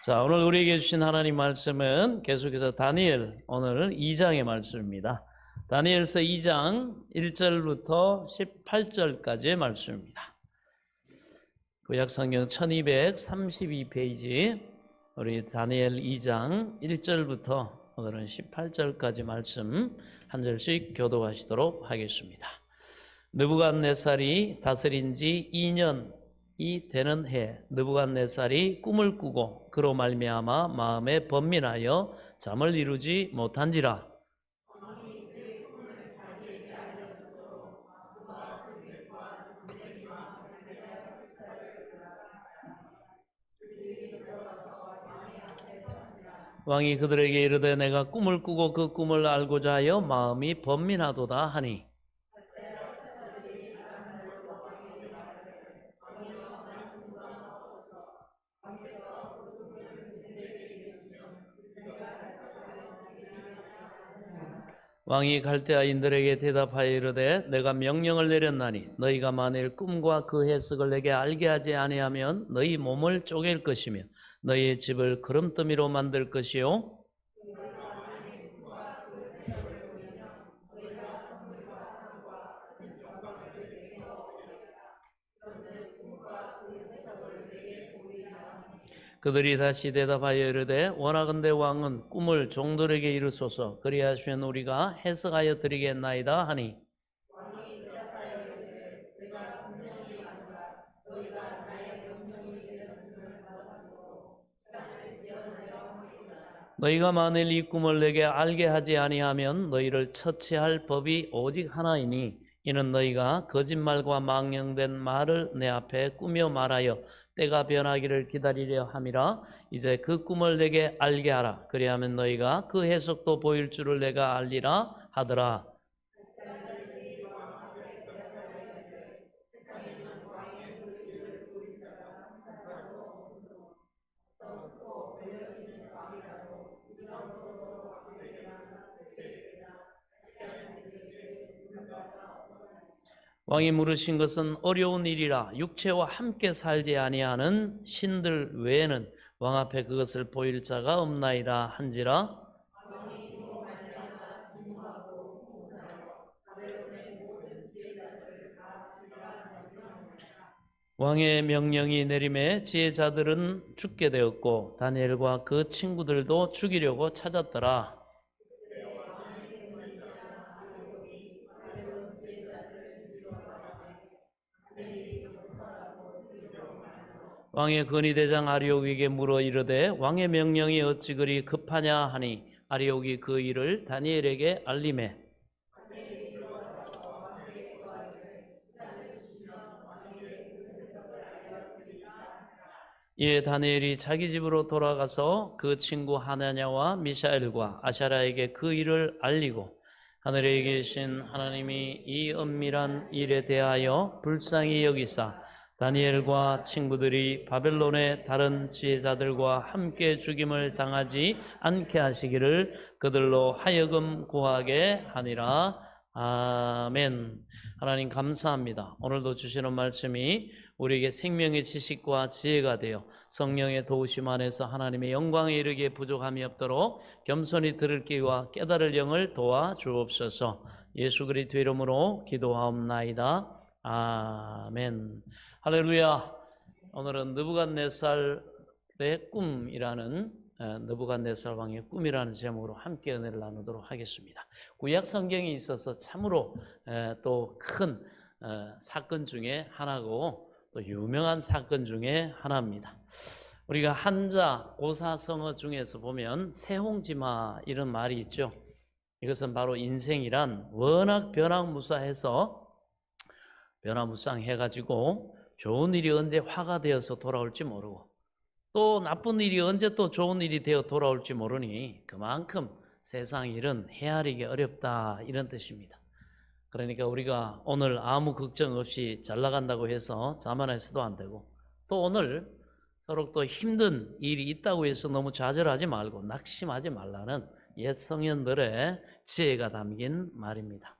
자, 오늘 우리에게 주신 하나님 말씀은 계속해서 다니엘, 오늘은 2장의 말씀입니다. 다니엘서 2장 1절부터 18절까지의 말씀입니다. 구약성경 1232페이지, 우리 다니엘 2장 1절부터 오늘은 18절까지 말씀 한 절씩 교독하시도록 하겠습니다. 느부갓네살이 다스린 지 2년이 되는 해, 느부갓네살이 꿈을 꾸고 그로 말미암아 마음에 번민하여 잠을 이루지 못한지라. 왕이 그들에게 이르되 내가 꿈을 꾸고 그 꿈을 알고자 하여 마음이 번민하도다 하니, 왕이 갈대아인들에게 대답하여 이르되 내가 명령을 내렸나니 너희가 만일 꿈과 그 해석을 내게 알게 하지 아니하면 너희 몸을 쪼갤 것이며 너희의 집을 그름더미로 만들 것이요 그들이 다시 대답하여 이르되 원하건대 왕은 꿈을 종들에게 이루소서. 그리하시면 우리가 해석하여 드리겠나이다 하니, 너희가 만일 이 꿈을 내게 알게 하지 아니하면 너희를 처치할 법이 오직 하나이니 이는 너희가 거짓말과 망령된 말을 내 앞에 꾸며 말하여 때가 변하기를 기다리려 함이라. 이제 그 꿈을 내게 알게 하라. 그리하면 너희가 그 해석도 보일 줄을 내가 알리라 하더라. 왕이 물으신 것은 어려운 일이라. 육체와 함께 살지 아니하는 신들 외에는 왕 앞에 그것을 보일 자가 없나이다 한지라. 왕의 명령이 내림에 지혜자들은 죽게 되었고 다니엘과 그 친구들도 죽이려고 찾았더라. 왕의 건의대장 아리옥에게 물어 이르되 왕의 명령이 어찌 그리 급하냐 하니 아리옥이 그 일을 다니엘에게 알리매 이에 다니엘이 자기 집으로 돌아가서 그 친구 하나냐와 미샤엘과 아샤라에게 그 일을 알리고 하늘에 계신 하나님이 이 은밀한 일에 대하여 불쌍히 여기사 다니엘과 친구들이 바벨론의 다른 지혜자들과 함께 죽임을 당하지 않게 하시기를 그들로 하여금 구하게 하니라. 아멘. 하나님 감사합니다. 오늘도 주시는 말씀이 우리에게 생명의 지식과 지혜가 되어 성령의 도우심 안에서 하나님의 영광에 이르기에 부족함이 없도록 겸손히 들을 귀와 깨달을 영을 도와 주옵소서. 예수 그리스도 이름으로 기도하옵나이다. 아멘. 할렐루야. 오늘은 느부갓네살의 꿈이라는 느부갓네살 왕의 꿈이라는 제목으로 함께 은혜를 나누도록 하겠습니다. 구약 성경에 있어서 참으로 또 큰 사건 중에 하나고 또 유명한 사건 중에 하나입니다. 우리가 한자 고사성어 중에서 보면 세홍지마 이런 말이 있죠. 이것은 바로 인생이란 워낙 변화무쌍해서 변화무쌍해가지고 좋은 일이 언제 화가 되어서 돌아올지 모르고 또 나쁜 일이 언제 또 좋은 일이 되어 돌아올지 모르니 그만큼 세상 일은 헤아리기 어렵다 이런 뜻입니다. 그러니까 우리가 오늘 아무 걱정 없이 잘 나간다고 해서 자만해서도 안 되고 또 오늘 서로 또 힘든 일이 있다고 해서 너무 좌절하지 말고 낙심하지 말라는 옛 성현들의 지혜가 담긴 말입니다.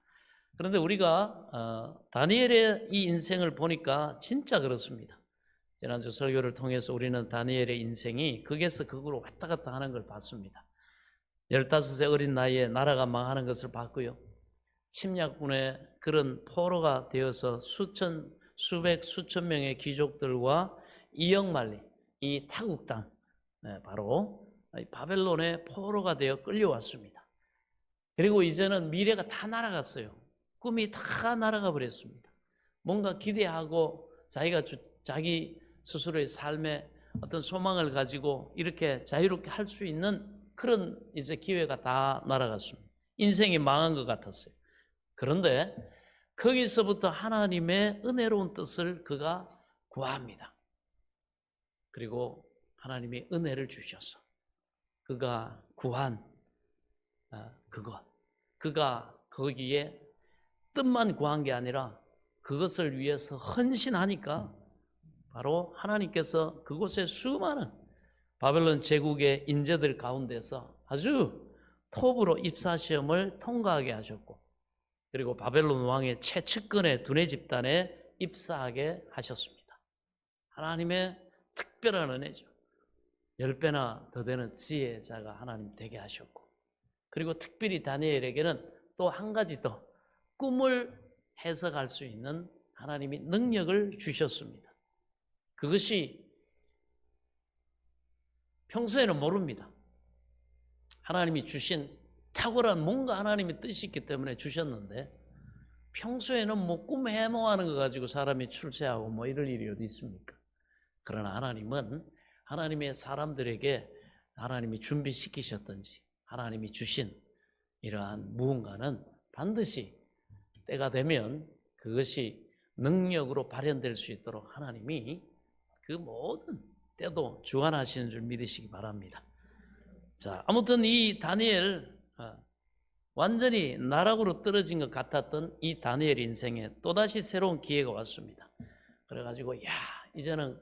그런데 우리가 다니엘의 이 인생을 보니까 진짜 그렇습니다. 지난주 설교를 통해서 우리는 다니엘의 인생이 극에서 극으로 왔다 갔다 하는 걸 봤습니다. 15세 어린 나이에 나라가 망하는 것을 봤고요. 침략군의 그런 포로가 되어서 수천 명의 귀족들과 2억 만리, 이 타국 땅, 바로 바벨론의 포로가 되어 끌려왔습니다. 그리고 이제는 미래가 다 날아갔어요. 꿈이 다 날아가 버렸습니다. 뭔가 기대하고 자기 스스로의 삶에 어떤 소망을 가지고 이렇게 자유롭게 할 수 있는 그런 이제 기회가 다 날아갔습니다. 인생이 망한 것 같았어요. 그런데 거기서부터 하나님의 은혜로운 뜻을 그가 구합니다. 그리고 하나님이 은혜를 주셔서 그가 구한 그가 거기에 뜻만 구한 게 아니라 그것을 위해서 헌신하니까 바로 하나님께서 그곳에 수많은 바벨론 제국의 인재들 가운데서 아주 톱으로 입사시험을 통과하게 하셨고, 그리고 바벨론 왕의 최측근의 두뇌 집단에 입사하게 하셨습니다. 하나님의 특별한 은혜죠. 10배나 더 되는 지혜자가 하나님 되게 하셨고, 그리고 특별히 다니엘에게는 또 한 가지 더 꿈을 해석할 수 있는 하나님이 능력을 주셨습니다. 그것이 평소에는 모릅니다. 하나님이 주신 탁월한 뭔가 하나님의 뜻이 있기 때문에 주셨는데, 평소에는 뭐 꿈 해몽하는 거 가지고 사람이 출세하고 뭐 이럴 일이 어디 있습니까? 그러나 하나님은 하나님의 사람들에게 하나님이 준비시키셨든지 하나님이 주신 이러한 무언가는 반드시 때가 되면 그것이 능력으로 발현될 수 있도록 하나님이 그 모든 때도 주관하시는 줄 믿으시기 바랍니다. 자, 아무튼 이 다니엘, 완전히 나락으로 떨어진 것 같았던 이 다니엘 인생에 또다시 새로운 기회가 왔습니다. 그래가지고 이제는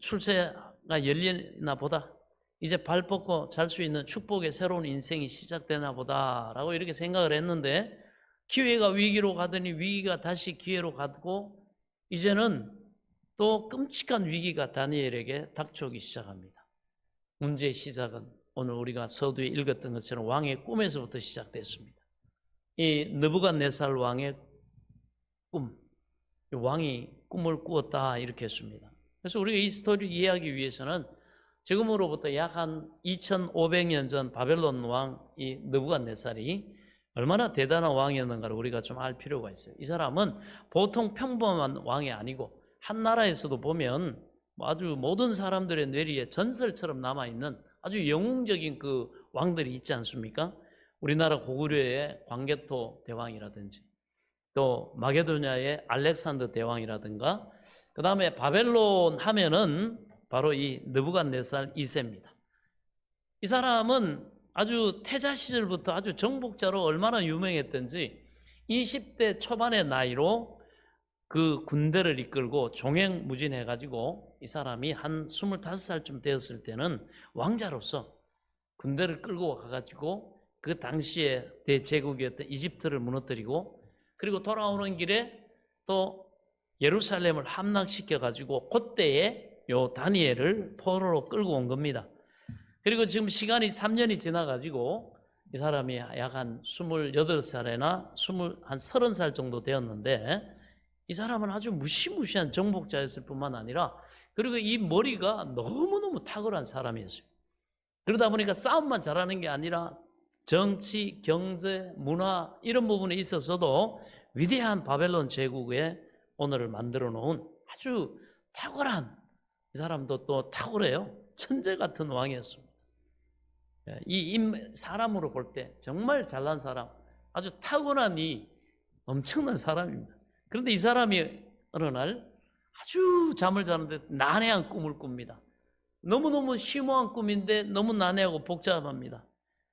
출세가 열리나 보다, 이제 발 뻗고 잘 수 있는 축복의 새로운 인생이 시작되나 보다라고 이렇게 생각을 했는데, 기회가 위기로 가더니 위기가 다시 기회로 가고, 이제는 또 끔찍한 위기가 다니엘에게 닥쳐오기 시작합니다. 문제의 시작은 오늘 우리가 서두에 읽었던 것처럼 왕의 꿈에서부터 시작됐습니다. 이 느부갓네살 왕의 꿈, 왕이 꿈을 꾸었다 이렇게 했습니다. 그래서 우리가 이 스토리를 이해하기 위해서는 지금으로부터 약 한 2500년 전 바벨론 왕 이 느부갓네살이 얼마나 대단한 왕이었는가를 우리가 좀 알 필요가 있어요. 이 사람은 보통 평범한 왕이 아니고, 한 나라에서도 보면 아주 모든 사람들의 뇌리에 전설처럼 남아있는 아주 영웅적인 그 왕들이 있지 않습니까? 우리나라 고구려의 광개토 대왕이라든지, 또 마게도냐의 알렉산더 대왕이라든가, 그 다음에 바벨론 하면은 바로 이 느부갓네살 2세입니다. 이 사람은 아주 태자 시절부터 아주 정복자로 얼마나 유명했던지 20대 초반의 나이로 그 군대를 이끌고 종횡무진해가지고, 이 사람이 한 25살쯤 되었을 때는 왕자로서 군대를 끌고 가가지고 그 당시에 대제국이었던 이집트를 무너뜨리고, 그리고 돌아오는 길에 또 예루살렘을 함락시켜가지고 그때에 요 다니엘을 포로로 끌고 온 겁니다. 그리고 지금 시간이 3년이 지나가지고 이 사람이 약 한 28살이나 한 30살 정도 되었는데, 이 사람은 아주 무시무시한 정복자였을 뿐만 아니라, 그리고 이 머리가 너무너무 탁월한 사람이었어요. 그러다 보니까 싸움만 잘하는 게 아니라 정치, 경제, 문화 이런 부분에 있어서도 위대한 바벨론 제국의 오늘을 만들어 놓은 아주 탁월한, 이 사람도 또 탁월해요. 천재 같은 왕이었습니다. 사람으로 볼 때 정말 잘난 사람, 아주 타고난 이 엄청난 사람입니다. 그런데 이 사람이 어느 날 아주 잠을 자는데 난해한 꿈을 꿉니다. 너무너무 심오한 꿈인데 너무 난해하고 복잡합니다.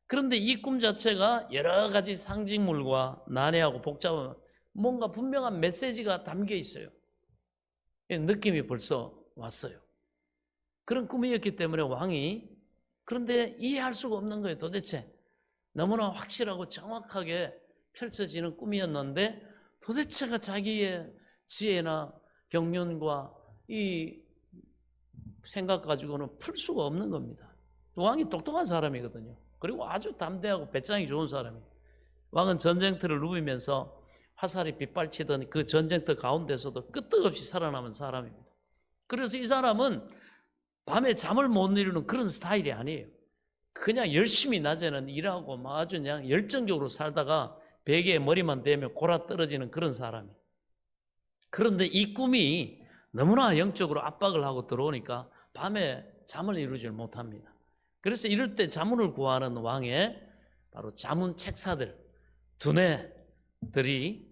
그런데 이 꿈 자체가 여러 가지 상징물과 난해하고 복잡한 뭔가 분명한 메시지가 담겨 있어요. 느낌이 벌써 왔어요. 그런 꿈이었기 때문에 왕이, 그런데 이해할 수가 없는 거예요. 도대체 너무나 확실하고 정확하게 펼쳐지는 꿈이었는데, 도대체가 자기의 지혜나 경륜과 이 생각 가지고는 풀 수가 없는 겁니다. 왕이 똑똑한 사람이거든요. 그리고 아주 담대하고 배짱이 좋은 사람이에요. 왕은 전쟁터를 누비면서 화살이 빗발치던 그 전쟁터 가운데서도 끄떡없이 살아남은 사람입니다. 그래서 이 사람은 밤에 잠을 못 이루는 그런 스타일이 아니에요. 그냥 열심히 낮에는 일하고 막 아주 그냥 열정적으로 살다가 베개에 머리만 대면 골아 떨어지는 그런 사람이에요. 그런데 이 꿈이 너무나 영적으로 압박을 하고 들어오니까 밤에 잠을 이루질 못합니다. 그래서 이럴 때 자문을 구하는 왕의 바로 자문 책사들, 두뇌들이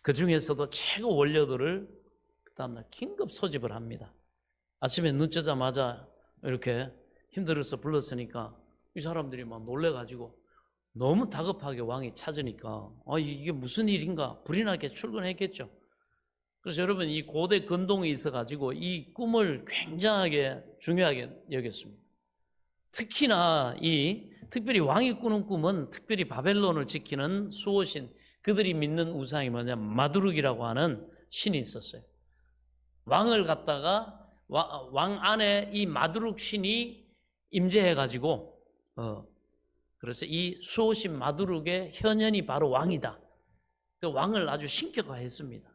그 중에서도 최고 원료들을 그 다음날 긴급 소집을 합니다. 아침에 눈 뜨자마자 이렇게 힘들어서 불렀으니까 이 사람들이 막 놀래가지고 너무 다급하게 왕이 찾으니까 이게 무슨 일인가 불이 나게 출근했겠죠. 그래서 여러분 이 고대 근동이 있어가지고 이 꿈을 굉장하게 중요하게 여겼습니다. 특히나 특별히 왕이 꾸는 꿈은 특별히 바벨론을 지키는 수호신, 그들이 믿는 우상이 뭐냐면 마두룩이라고 하는 신이 있었어요. 왕을 갖다가 왕 안에 이 마두룩 신이 임재해가지고 그래서 이 수호신 마두룩의 현현이 바로 왕이다. 그 왕을 아주 신격화했습니다.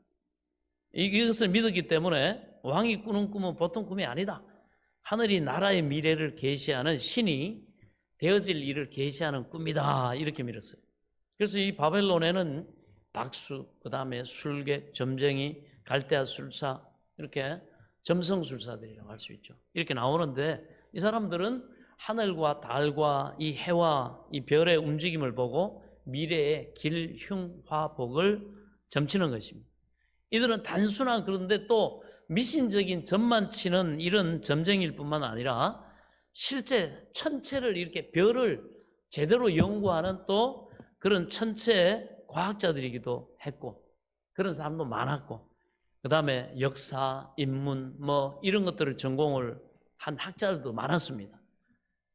이것을 믿었기 때문에 왕이 꾸는 꿈은 보통 꿈이 아니다. 하늘이 나라의 미래를 계시하는 신이 되어질 일을 계시하는 꿈이다. 이렇게 믿었어요. 그래서 이 바벨론에는 박수, 그 다음에 술객, 점쟁이, 갈대아 술사, 이렇게 점성술사들이라고 할 수 있죠. 이렇게 나오는데 이 사람들은 하늘과 달과 이 해와 이 별의 움직임을 보고 미래의 길, 흉, 화, 복을 점치는 것입니다. 이들은 단순한 그런데 또 미신적인 점만 치는 이런 점쟁이일 뿐만 아니라 실제 천체를 이렇게 별을 제대로 연구하는 또 그런 천체 과학자들이기도 했고 그런 사람도 많았고 그 다음에 역사, 인문 뭐 이런 것들을 전공을 한 학자들도 많았습니다.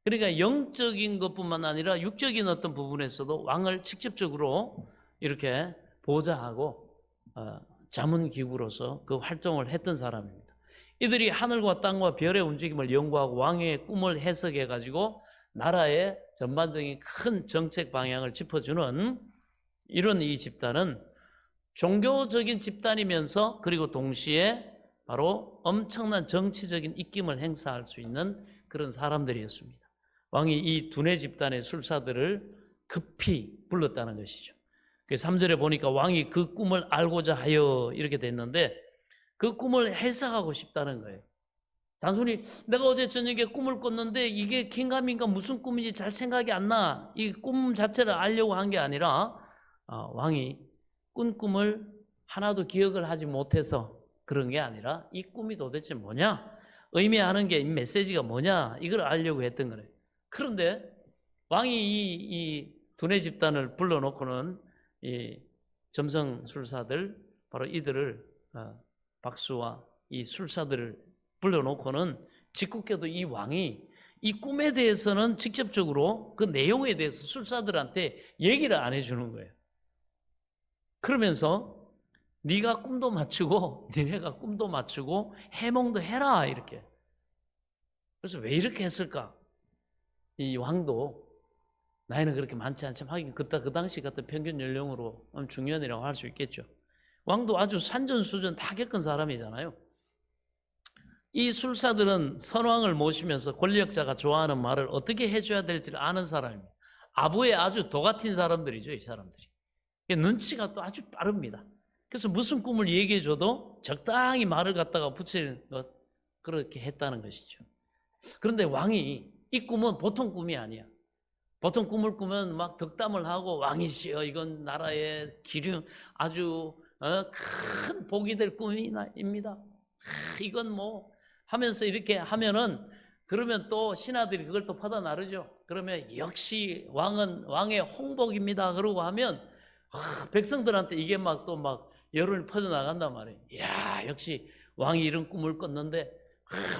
그러니까 영적인 것뿐만 아니라 육적인 어떤 부분에서도 왕을 직접적으로 이렇게 보좌하고 자문기구로서 그 활동을 했던 사람입니다. 이들이 하늘과 땅과 별의 움직임을 연구하고 왕의 꿈을 해석해가지고 나라의 전반적인 큰 정책 방향을 짚어주는 이런 이 집단은 종교적인 집단이면서 그리고 동시에 바로 엄청난 정치적인 입김을 행사할 수 있는 그런 사람들이었습니다. 왕이 이 두뇌 집단의 술사들을 급히 불렀다는 것이죠. 3절에 보니까 왕이 그 꿈을 알고자 하여 이렇게 됐는데 그 꿈을 해석하고 싶다는 거예요. 단순히 내가 어제 저녁에 꿈을 꿨는데 이게 긴가민가 무슨 꿈인지 잘 생각이 안 나. 이 꿈 자체를 알려고 한 게 아니라 왕이 꾼 꿈을 하나도 기억을 하지 못해서 그런 게 아니라 이 꿈이 도대체 뭐냐? 의미하는 게 이 메시지가 뭐냐? 이걸 알려고 했던 거예요. 그런데 왕이 이 두뇌 집단을 불러놓고는 이 점성술사들 바로 이들을 박수와 이 술사들을 불러놓고는 짓궂게도 이 왕이 이 꿈에 대해서는 직접적으로 그 내용에 대해서 술사들한테 얘기를 안 해주는 거예요. 그러면서 네가 꿈도 맞추고 니네가 꿈도 맞추고 해몽도 해라 이렇게. 그래서 왜 이렇게 했을까? 이 왕도 나이는 그렇게 많지 않지만 하긴 그 당시 같은 평균 연령으로 중년이라고 할 수 있겠죠. 왕도 아주 산전수전 다 겪은 사람이잖아요. 이 술사들은 선왕을 모시면서 권력자가 좋아하는 말을 어떻게 해줘야 될지를 아는 사람입니다. 아부에 아주 도 같은 사람들이죠, 이 사람들이. 눈치가 또 아주 빠릅니다. 그래서 무슨 꿈을 얘기해줘도 적당히 말을 갖다가 붙이는 것, 그렇게 했다는 것이죠. 그런데 왕이 이 꿈은 보통 꿈이 아니야. 보통 꿈을 꾸면 막 덕담을 하고 왕이시여 이건 나라의 기륭 아주 큰 복이 될 꿈입니다. 이건 뭐 하면서 이렇게 하면은 그러면 또 신하들이 그걸 또 퍼다 나르죠. 그러면 역시 왕은 왕의 홍복입니다. 그러고 하면 백성들한테 이게 막 또 막 여론이 퍼져나간단 말이에요. 이야 역시 왕이 이런 꿈을 꿨는데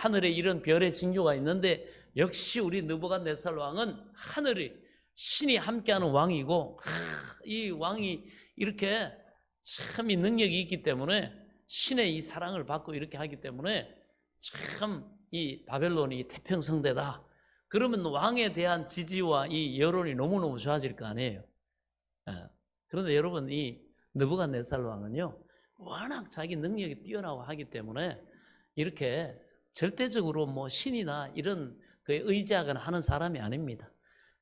하늘에 이런 별의 징조가 있는데 역시 우리 느부갓네살 왕은 하늘이 신이 함께하는 왕이고 이 왕이 이렇게 참 이 능력이 있기 때문에 신의 이 사랑을 받고 이렇게 하기 때문에 참 이 바벨론이 태평성대다. 그러면 왕에 대한 지지와 이 여론이 너무너무 좋아질 거 아니에요. 그런데 여러분, 이 느부갓네살 왕은요, 워낙 자기 능력이 뛰어나고 하기 때문에 이렇게 절대적으로 뭐 신이나 이런 그에 의지하거나 하는 사람이 아닙니다.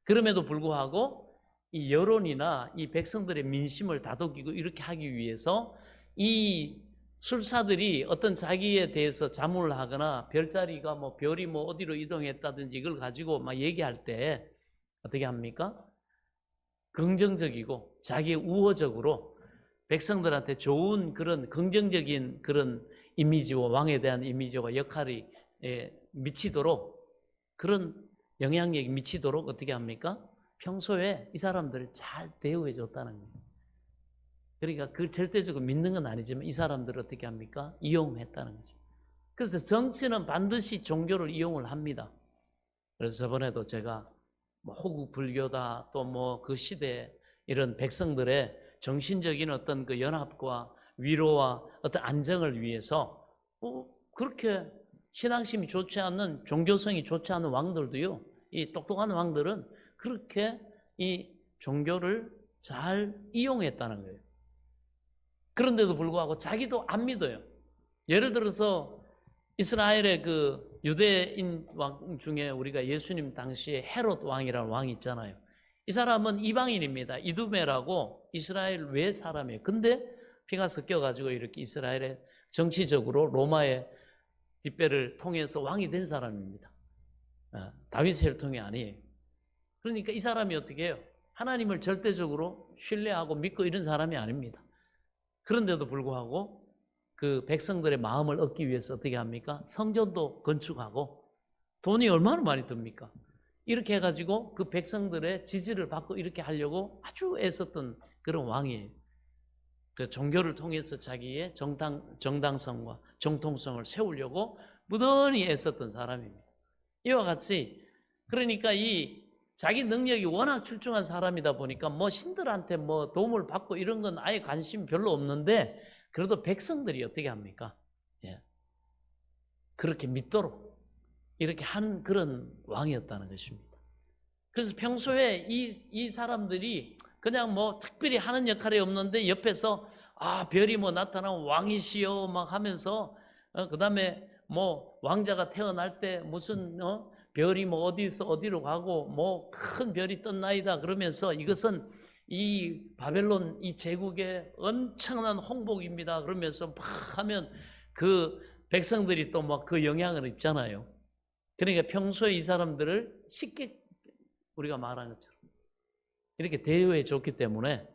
그럼에도 불구하고 이 여론이나 이 백성들의 민심을 다독이고 이렇게 하기 위해서 이 술사들이 어떤 자기에 대해서 자문을 하거나 별자리가 뭐 별이 뭐 어디로 이동했다든지 이걸 가지고 막 얘기할 때 어떻게 합니까? 긍정적이고 자기 우호적으로 백성들한테 좋은 그런 긍정적인 그런 이미지와 왕에 대한 이미지와 역할이 미치도록, 그런 영향력이 미치도록 어떻게 합니까? 평소에 이 사람들을 잘 대우해 줬다는 거예요. 그러니까 그 절대적으로 믿는 건 아니지만 이 사람들을 어떻게 합니까? 이용했다는 거죠. 그래서 정치는 반드시 종교를 이용을 합니다. 그래서 저번에도 제가 뭐 호국 불교다, 또 뭐 그 시대 이런 백성들의 정신적인 어떤 그 연합과 위로와 어떤 안정을 위해서 그렇게 신앙심이 좋지 않는, 종교성이 좋지 않은 왕들도요, 이 똑똑한 왕들은 그렇게 이 종교를 잘 이용했다는 거예요. 그런데도 불구하고 자기도 안 믿어요. 예를 들어서 이스라엘의 그 유대인 왕 중에 우리가 예수님 당시에 헤롯 왕이라는 왕이 있잖아요. 이 사람은 이방인입니다. 이두메라고 이스라엘 외 사람이에요. 근데 피가 섞여가지고 이렇게 이스라엘의 정치적으로 로마의 뒷배를 통해서 왕이 된 사람입니다. 다윗의 혈통이 아니에요. 그러니까 이 사람이 어떻게 해요? 하나님을 절대적으로 신뢰하고 믿고 이런 사람이 아닙니다. 그런데도 불구하고 그 백성들의 마음을 얻기 위해서 어떻게 합니까? 성전도 건축하고 돈이 얼마나 많이 듭니까? 이렇게 해가지고 그 백성들의 지지를 받고 이렇게 하려고 아주 애썼던 그런 왕이에요. 그 종교를 통해서 자기의 정당성과 정통성을 세우려고 무던히 애썼던 사람입니다. 이와 같이 그러니까 이 자기 능력이 워낙 출중한 사람이다 보니까 뭐 신들한테 뭐 도움을 받고 이런 건 아예 관심 별로 없는데 그래도 백성들이 어떻게 합니까? 그렇게 믿도록 이렇게 한 그런 왕이었다는 것입니다. 그래서 평소에 이 사람들이 그냥 뭐 특별히 하는 역할이 없는데 옆에서 별이 뭐 나타나면 왕이시여 막 하면서 그 다음에 뭐 왕자가 태어날 때 무슨 별이 뭐 어디서 어디로 가고 뭐 큰 별이 떴나이다 그러면서 이것은 이 바벨론 이 제국의 엄청난 홍복입니다 그러면서 막 하면 그 백성들이 또 막 그 영향을 입잖아요. 그러니까 평소에 이 사람들을 쉽게 우리가 말하는 것처럼 이렇게 대우해 줬기 때문에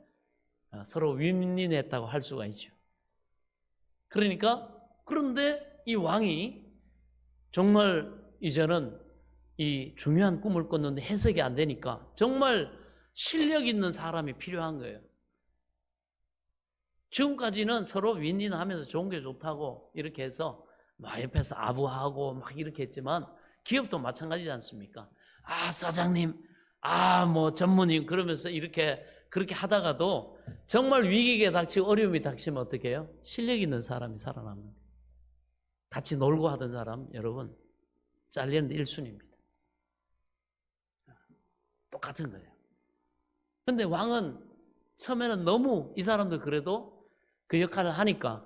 서로 윈윈했다고 할 수가 있죠. 그러니까 그런데 이 왕이 정말 이제는 이 중요한 꿈을 꿨는데 해석이 안 되니까 정말 실력 있는 사람이 필요한 거예요. 지금까지는 서로 윈윈하면서 좋은 게 좋다고 이렇게 해서 막 옆에서 아부하고 막 이렇게 했지만 기업도 마찬가지지 않습니까? 사장님, 뭐 전무님 그러면서 이렇게 그렇게 하다가도 정말 위기가 닥치고 어려움이 닥치면 어떻게 해요? 실력 있는 사람이 살아남는 거예요. 같이 놀고 하던 사람 여러분 잘리는데 1순위입니다. 똑같은 거예요. 근데 왕은 처음에는 너무 이 사람도 그래도 그 역할을 하니까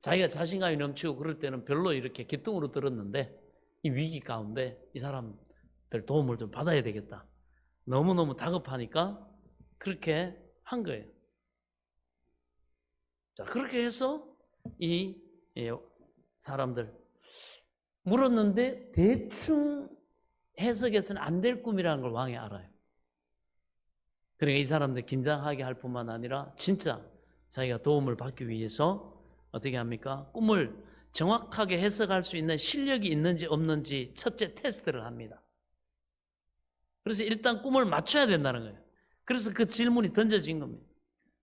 자기가 자신감이 넘치고 그럴 때는 별로 이렇게 기뚱으로 들었는데 이 위기 가운데 이 사람들 도움을 좀 받아야 되겠다. 너무너무 다급하니까 그렇게 한 거예요. 자, 그렇게 해서 이 사람들 물었는데 대충 해석해서는 안 될 꿈이라는 걸 왕이 알아요. 그러니까 이 사람들 긴장하게 할 뿐만 아니라 진짜 자기가 도움을 받기 위해서 어떻게 합니까? 꿈을 정확하게 해석할 수 있는 실력이 있는지 없는지 첫째 테스트를 합니다. 그래서 일단 꿈을 맞춰야 된다는 거예요. 그래서 그 질문이 던져진 겁니다.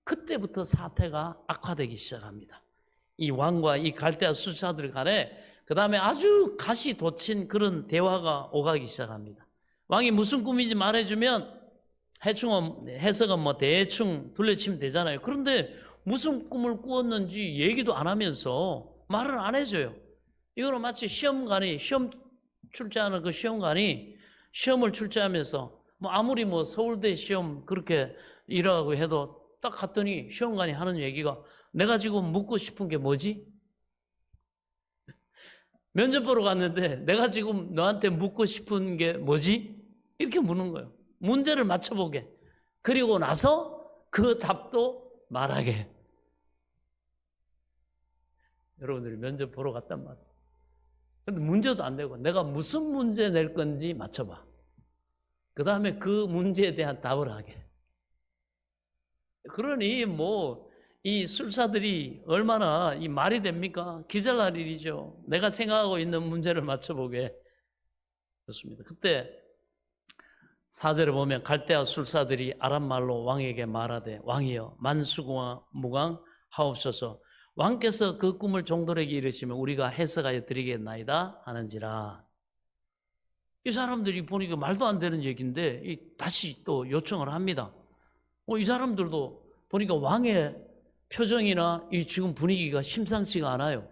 그때부터 사태가 악화되기 시작합니다. 이 왕과 이 갈대아 수사들 간에 그 다음에 아주 가시 돋친 그런 대화가 오가기 시작합니다. 왕이 무슨 꿈인지 말해주면 해석은 뭐 대충 둘러치면 되잖아요. 그런데 무슨 꿈을 꾸었는지 얘기도 안 하면서 말을 안 해줘요. 이거는 마치 시험 출제하는 그 시험관이 시험을 출제하면서 뭐 아무리 뭐 서울대 시험 그렇게 일하고 해도 딱 갔더니 시험관이 하는 얘기가 내가 지금 묻고 싶은 게 뭐지? 면접 보러 갔는데 내가 지금 너한테 묻고 싶은 게 뭐지? 이렇게 묻는 거예요. 문제를 맞춰보게. 그리고 나서 그 답도 말하게. 여러분들이 면접 보러 갔단 말이에요. 근데 문제도 안 되고 내가 무슨 문제 낼 건지 맞춰봐. 그 다음에 그 문제에 대한 답을 하게. 그러니 뭐 이 술사들이 얼마나 이 말이 됩니까? 기절할 일이죠. 내가 생각하고 있는 문제를 맞춰보게. 그렇습니다. 그때 4절에 보면 갈대아 술사들이 아람말로 왕에게 말하되 왕이여 만수무강 하옵소서. 왕께서 그 꿈을 종들에게 이르시면 우리가 해석하여 드리겠나이다 하는지라. 이 사람들이 보니까 말도 안 되는 얘기인데 다시 또 요청을 합니다. 이 사람들도 보니까 왕의 표정이나 이 지금 분위기가 심상치가 않아요.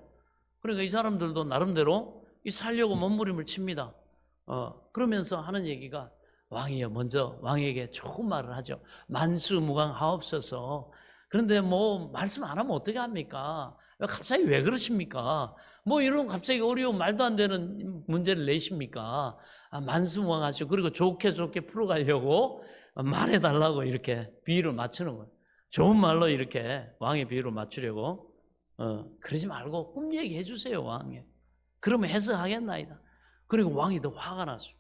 그러니까 이 사람들도 나름대로 살려고 몸부림을 칩니다. 그러면서 하는 얘기가 왕이여 먼저 왕에게 좋은 말을 하죠. 만수무강하옵소서. 그런데 뭐 말씀 안 하면 어떻게 합니까? 갑자기 왜 그러십니까? 뭐 이런 갑자기 어려운 말도 안 되는 문제를 내십니까? 만수무강하시고 그리고 좋게 풀어가려고 말해달라고 이렇게 비유를 맞추는 거예요. 좋은 말로 이렇게 왕의 비유를 맞추려고. 그러지 말고 꿈 얘기해 주세요 왕에. 그러면 해석하겠나이다. 그리고 왕이 더 화가 났어요.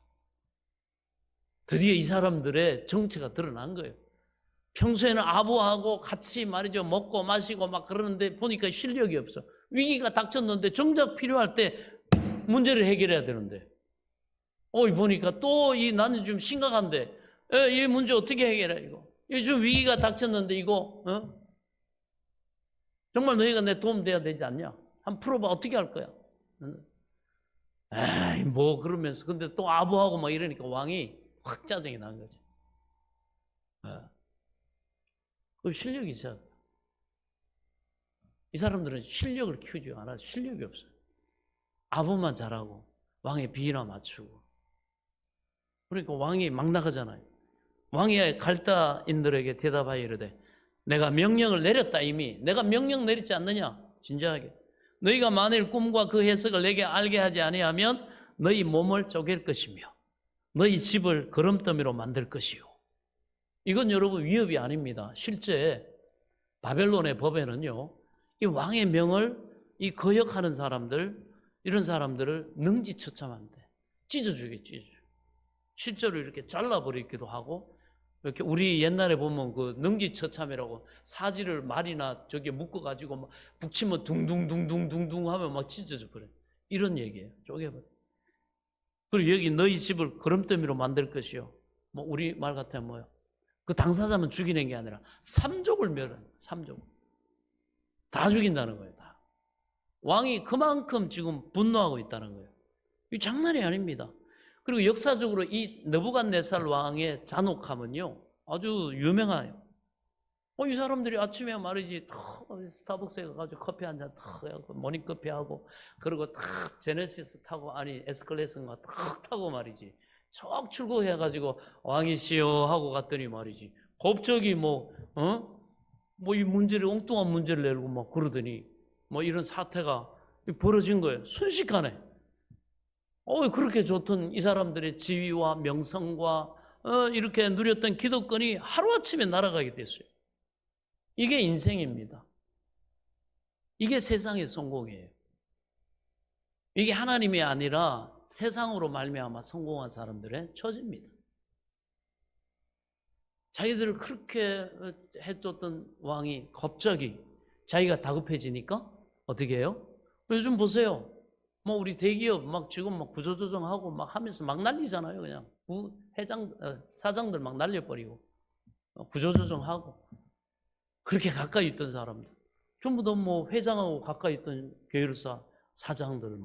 드디어 이 사람들의 정체가 드러난 거예요. 평소에는 아부하고 같이 말이죠 먹고 마시고 막 그러는데 보니까 실력이 없어. 위기가 닥쳤는데 정작 필요할 때 문제를 해결해야 되는데 보니까 또 나는 좀 심각한데 이 문제 어떻게 해결해 이거. 요즘 위기가 닥쳤는데 이거 정말 너희가 내 도움 돼야 되지 않냐? 한번 풀어봐. 어떻게 할 거야? 에이 뭐 그러면서 근데 또 아부하고 막 이러니까 왕이 확 짜증이 난 거지. 그 실력이 있어야 돼. 이 사람들은 실력을 키우지 않아. 실력이 없어요. 아부만 잘하고 왕의 비위나 맞추고. 그러니까 왕이 막 나가잖아요. 왕이 갈다인들에게 대답하여 이르되 내가 명령을 내렸다 이미. 내가 명령 내렸지 않느냐? 진지하게. 너희가 만일 꿈과 그 해석을 내게 알게 하지 아니하면 너희 몸을 쪼갤 것이며 너희 집을 거름더미로 만들 것이요. 이건 여러분 위협이 아닙니다. 실제 바벨론의 법에는요, 이 왕의 명을 거역하는 사람들, 이런 사람들을 능지처참한데 찢어주게. 실제로 이렇게 잘라버리기도 하고, 이렇게 우리 옛날에 보면 그 능지처참이라고 사지를 말이나 저기에 묶어가지고 막 북치면 둥둥둥둥둥둥 하면 막 찢어져 버려요. 이런 얘기예요. 쪼개버려. 그리고 여기 너희 집을 거름더미로 만들 것이요. 뭐 우리 말 같으면 뭐요? 그 당사자만 죽이는 게 아니라 삼족을 멸하는 거예요. 삼족. 다 죽인다는 거예요. 다. 왕이 그만큼 지금 분노하고 있다는 거예요. 이 장난이 아닙니다. 그리고 역사적으로 이 느부갓네살 왕의 잔혹함은요 아주 유명해요. 이 사람들이 아침에 말이지 스타벅스에 가가지고 커피 한 잔 탁 해갖고 모닝커피하고 그리고 탁 제네시스 타고 아니 에스컬레이션가 탁 타고 말이지 쫙 출국해가지고 왕이시여 하고 갔더니 말이지 갑자기 이 문제를 엉뚱한 문제를 내고 막 그러더니 뭐 이런 사태가 벌어진 거예요. 순식간에. 그렇게 좋던 이 사람들의 지위와 명성과 이렇게 누렸던 기득권이 하루아침에 날아가게 됐어요. 이게 인생입니다. 이게 세상의 성공이에요. 이게 하나님이 아니라 세상으로 말미암아 성공한 사람들의 처지입니다. 자기들을 그렇게 해줬던 왕이 갑자기 자기가 다급해지니까 어떻게 해요? 요즘 보세요. 뭐 우리 대기업 막 지금 막 구조조정하고 막 하면서 막 난리잖아요. 그냥 사장들 막 날려버리고 구조조정하고 그렇게 가까이 있던 사람들 전부 다 뭐 회장하고 가까이 있던 계열사 사장들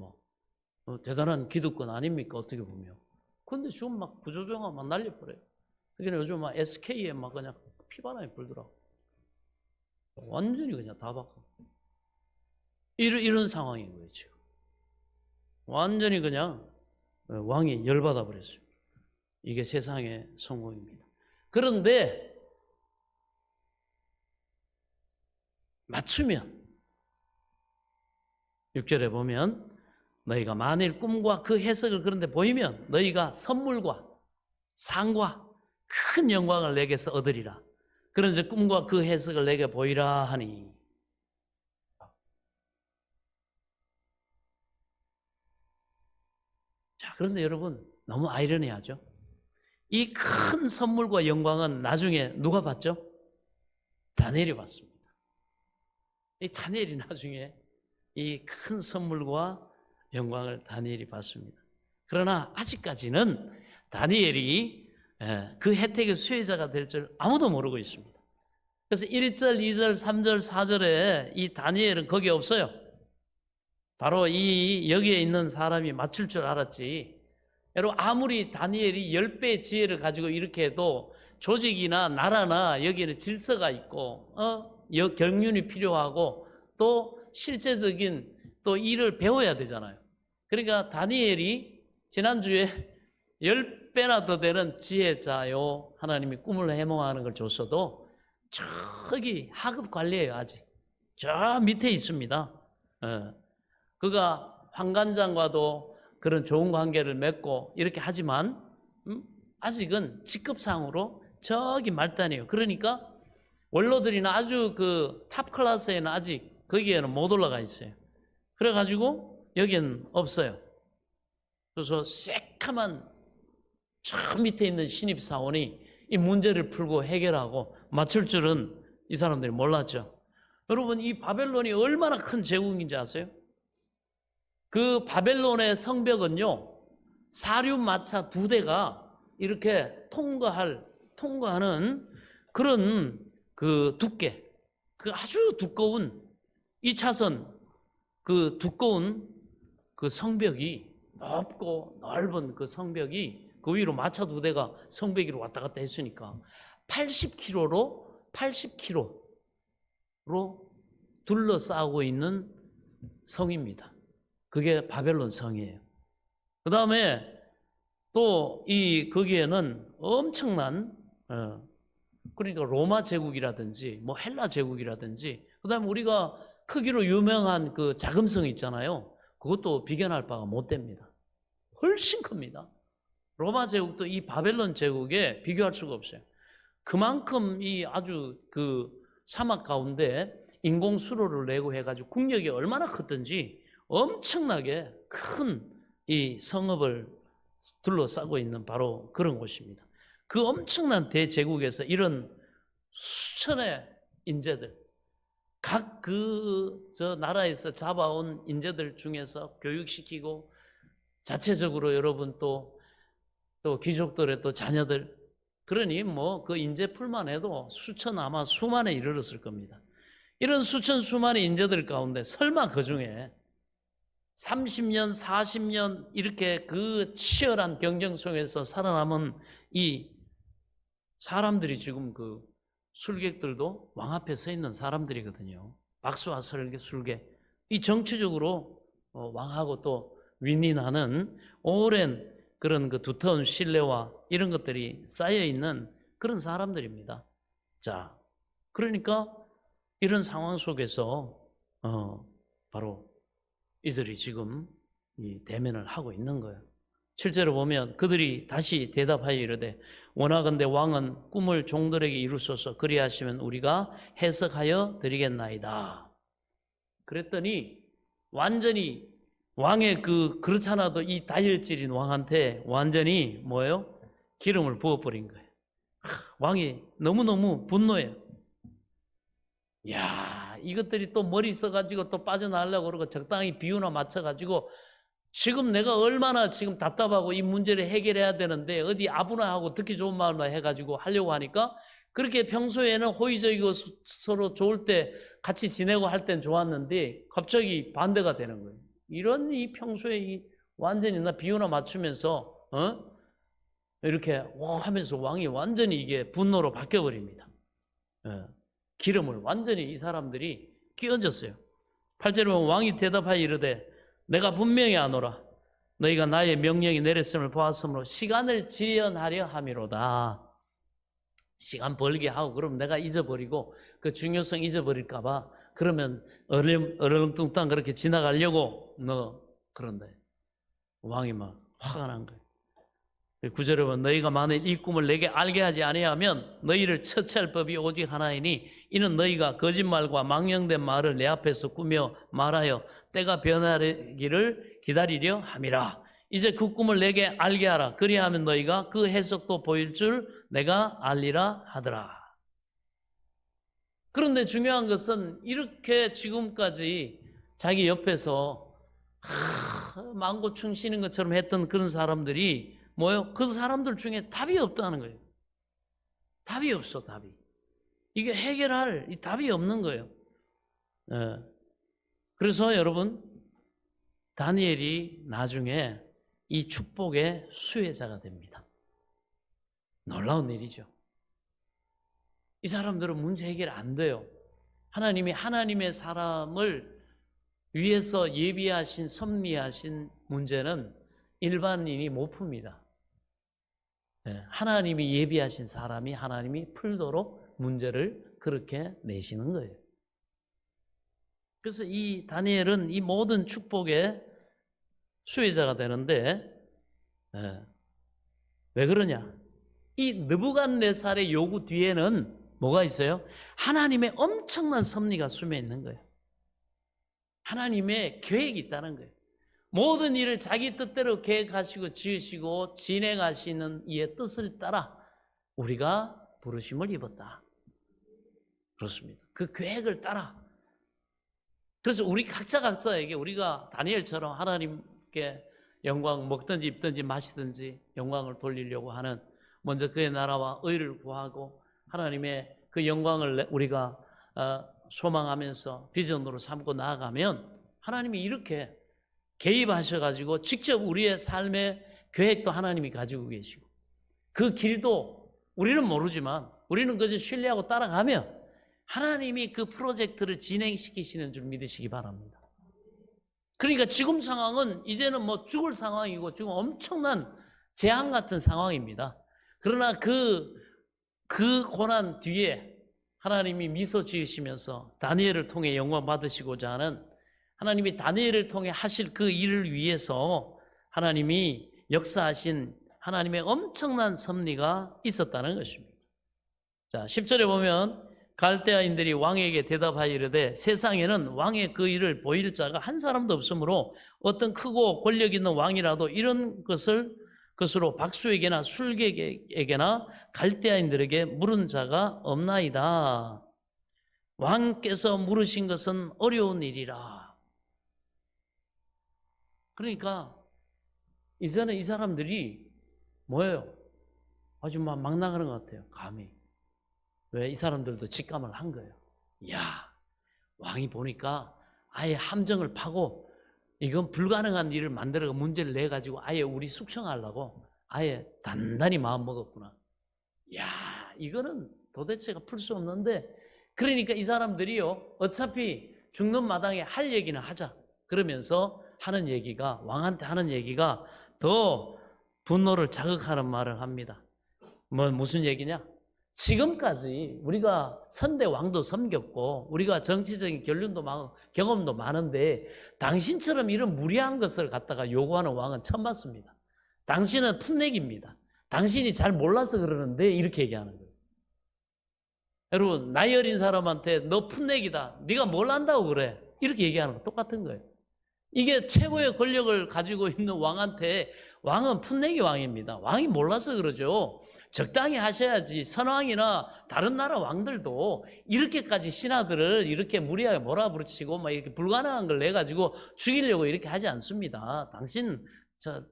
대단한 기득권 아닙니까? 어떻게 보면. 근데 지금 막 구조조정하고 막 날려버려요. 그러니까 요즘 막 SK에 막 그냥 피바람이 불더라고. 완전히 그냥 다 바꿔. 이런 상황인 거예요, 지금. 완전히 그냥 왕이 열받아 버렸어요. 이게 세상의 성공입니다. 그런데 맞추면 6절에 보면 너희가 만일 꿈과 그 해석을 그런데 보이면 너희가 선물과 상과 큰 영광을 내게서 얻으리라. 그런즉 꿈과 그 해석을 내게 보이라 하니. 자, 그런데 여러분 너무 아이러니하죠? 이 큰 선물과 영광은 나중에 누가 받죠? 다니엘이 받습니다. 이 다니엘이 나중에 이 큰 선물과 영광을 다니엘이 받습니다. 그러나 아직까지는 다니엘이 그 혜택의 수혜자가 될 줄 아무도 모르고 있습니다. 그래서 1절, 2절, 3절, 4절에 이 다니엘은 거기 없어요. 바로 이 여기에 있는 사람이 맞출 줄 알았지. 여러분 아무리 다니엘이 10배의 지혜를 가지고 이렇게 해도 조직이나 나라나 여기에는 질서가 있고 경륜이 필요하고 또 실제적인 또 일을 배워야 되잖아요. 그러니까 다니엘이 지난주에 10배나 더 되는 지혜자요 하나님이 꿈을 해몽하는 걸 줬어도 저기 하급 관리예요. 아직 저 밑에 있습니다. 그가 황관장과도 그런 좋은 관계를 맺고 이렇게 하지만 아직은 직급상으로 저기 말단이에요. 그러니까 원로들이나 아주 그 탑 클래스에는 아직 거기에는 못 올라가 있어요. 그래가지고 여기는 없어요. 그래서 새카만 저 밑에 있는 신입사원이 이 문제를 풀고 해결하고 맞출 줄은 이 사람들이 몰랐죠. 여러분 이 바벨론이 얼마나 큰 제국인지 아세요? 그 바벨론의 성벽은요 사륜마차 2대가 이렇게 통과하는 그런 그 두께, 그 아주 두꺼운 2차선 그 두꺼운 그 성벽이 넓고 넓은 그 성벽이 그 위로 마차 2대가 성벽 위로 왔다 갔다 했으니까 80km로 둘러싸고 있는 성입니다. 그게 바벨론 성이에요. 그 다음에 또 거기에는 엄청난 그러니까 로마 제국이라든지 뭐 헬라 제국이라든지 그 다음에 우리가 크기로 유명한 그 자금성 있잖아요. 그것도 비견할 바가 못 됩니다. 훨씬 큽니다. 로마 제국도 이 바벨론 제국에 비교할 수가 없어요. 그만큼 이 아주 그 사막 가운데 인공 수로를 내고 해가지고 국력이 얼마나 컸든지 엄청나게 큰 이 성읍을 둘러싸고 있는 바로 그런 곳입니다. 그 엄청난 대제국에서 이런 수천의 인재들, 각 저 나라에서 잡아온 인재들 중에서 교육시키고 자체적으로 여러분 또 귀족들의 또 자녀들, 그러니 뭐 그 인재풀만 해도 아마 수만에 이르렀을 겁니다. 이런 수만의 인재들 가운데 설마 그 중에 30년, 40년 이렇게 그 치열한 경쟁 속에서 살아남은 이 사람들이 지금 그 술객들도 왕 앞에 서 있는 사람들이거든요. 박수와 술객. 이 정치적으로 왕하고 또 윈윈하는 오랜 그런 그 두터운 신뢰와 이런 것들이 쌓여 있는 그런 사람들입니다. 자, 그러니까 이런 상황 속에서 바로 이들이 지금 이 대면을 하고 있는 거예요. 실제로 보면 그들이 다시 대답하여 이르되 원하건대 왕은 꿈을 종들에게 이루소서 그리하시면 우리가 해석하여 드리겠나이다. 그랬더니 완전히 왕의 그렇잖아도 이 다혈질인 왕한테 완전히 뭐예요? 기름을 부어버린 거예요. 왕이 너무너무 분노해요. 야, 이것들이 또 머리 써가지고 또 빠져나가려고 그러고 적당히 비유나 맞춰가지고 지금 내가 얼마나 지금 답답하고 이 문제를 해결해야 되는데 어디 아부나 하고 듣기 좋은 말만 해가지고 하려고 하니까 그렇게 평소에는 호의적이고 서로 좋을 때 같이 지내고 할 땐 좋았는데 갑자기 반대가 되는 거예요. 이런 이 평소에 완전히 나 비유나 맞추면서 이렇게 하면서 왕이 완전히 이게 분노로 바뀌어버립니다. 기름을 완전히 이 사람들이 끼얹었어요. 8절에 보면 왕이 대답하여 이르되 내가 분명히 아노라. 너희가 나의 명령이 내렸음을 보았으므로 시간을 지연하려 함이로다. 시간 벌게 하고 그러면 내가 잊어버리고 그 중요성 잊어버릴까 봐 그러면 어렁뚱땅 그렇게 지나가려고 너 그런데 왕이 막 화가 난 거예요. 9절에 보면 너희가 만일 이 꿈을 내게 알게 하지 아니하면 너희를 처치할 법이 오직 하나이니 이는 너희가 거짓말과 망령된 말을 내 앞에서 꾸며 말하여 때가 변하기를 기다리려 함이라. 이제 그 꿈을 내게 알게 하라. 그리하면 너희가 그 해석도 보일 줄 내가 알리라 하더라. 그런데 중요한 것은 이렇게 지금까지 자기 옆에서 망고충 쉬는 것처럼 했던 그런 사람들이 뭐요? 그 사람들 중에 답이 없다는 거예요. 답이 없어, 답이. 이게 해결할 이 답이 없는 거예요. 그래서 여러분, 다니엘이 나중에 이 축복의 수혜자가 됩니다. 놀라운 일이죠. 이 사람들은 문제 해결 안 돼요. 하나님이 하나님의 사람을 위해서 예비하신 섭리하신 문제는 일반인이 못 풉니다. 하나님이 예비하신 사람이 하나님이 풀도록 문제를 그렇게 내시는 거예요. 그래서 이 다니엘은 이 모든 축복의 수혜자가 되는데 왜 그러냐? 이 느부갓네살의 요구 뒤에는 뭐가 있어요? 하나님의 엄청난 섭리가 숨어 있는 거예요. 하나님의 계획이 있다는 거예요. 모든 일을 자기 뜻대로 계획하시고 지으시고 진행하시는 이의 뜻을 따라 우리가 부르심을 입었다. 그렇습니다. 그 계획을 따라. 그래서 우리 각자에게 우리가 다니엘처럼 하나님께 영광 먹든지 입든지 마시든지 영광을 돌리려고 하는 먼저 그의 나라와 의를 구하고 하나님의 그 영광을 우리가 소망하면서 비전으로 삼고 나아가면 하나님이 이렇게 개입하셔가지고 직접 우리의 삶의 계획도 하나님이 가지고 계시고 그 길도 우리는 모르지만 우리는 그저 신뢰하고 따라가면 하나님이 그 프로젝트를 진행시키시는 줄 믿으시기 바랍니다. 그러니까 지금 상황은 이제는 뭐 죽을 상황이고 지금 엄청난 재앙 같은 상황입니다. 그러나 그 고난 뒤에 하나님이 미소 지으시면서 다니엘을 통해 영광 받으시고자 하는 하나님이 다니엘을 통해 하실 그 일을 위해서 하나님이 역사하신 하나님의 엄청난 섭리가 있었다는 것입니다. 자, 10절에 보면 갈대아인들이 왕에게 대답하여 이르되 세상에는 왕의 그 일을 보일 자가 한 사람도 없으므로 어떤 크고 권력 있는 왕이라도 이런 것으로 박수에게나 술객에게나 갈대아인들에게 물은 자가 없나이다. 왕께서 물으신 것은 어려운 일이라. 그러니까 이제는 이 사람들이 뭐예요? 아주 막 나가는 것 같아요. 감히. 왜? 이 사람들도 직감을 한 거예요. 야, 왕이 보니까 아예 함정을 파고 이건 불가능한 일을 만들어 문제를 내가지고 아예 우리 숙청하려고 아예 단단히 마음 먹었구나. 야, 이거는 도대체가 풀 수 없는데 그러니까 이 사람들이요 어차피 죽는 마당에 할 얘기는 하자 그러면서 하는 얘기가 왕한테 하는 얘기가 더 분노를 자극하는 말을 합니다. 무슨 얘기냐? 지금까지 우리가 선대 왕도 섬겼고 우리가 정치적인 경험도 많은데 당신처럼 이런 무리한 것을 갖다가 요구하는 왕은 처음 봤습니다. 당신은 풋내기입니다. 당신이 잘 몰라서 그러는데 이렇게 얘기하는 거예요. 여러분 나이 어린 사람한테 너 풋내기다. 네가 뭘 안다고 그래. 이렇게 얘기하는 거 똑같은 거예요. 이게 최고의 권력을 가지고 있는 왕한테 왕은 풋내기 왕입니다. 왕이 몰라서 그러죠. 적당히 하셔야지. 선왕이나 다른 나라 왕들도 이렇게까지 신하들을 이렇게 무리하게 몰아붙이고 막 이렇게 불가능한 걸 내가지고 죽이려고 이렇게 하지 않습니다. 당신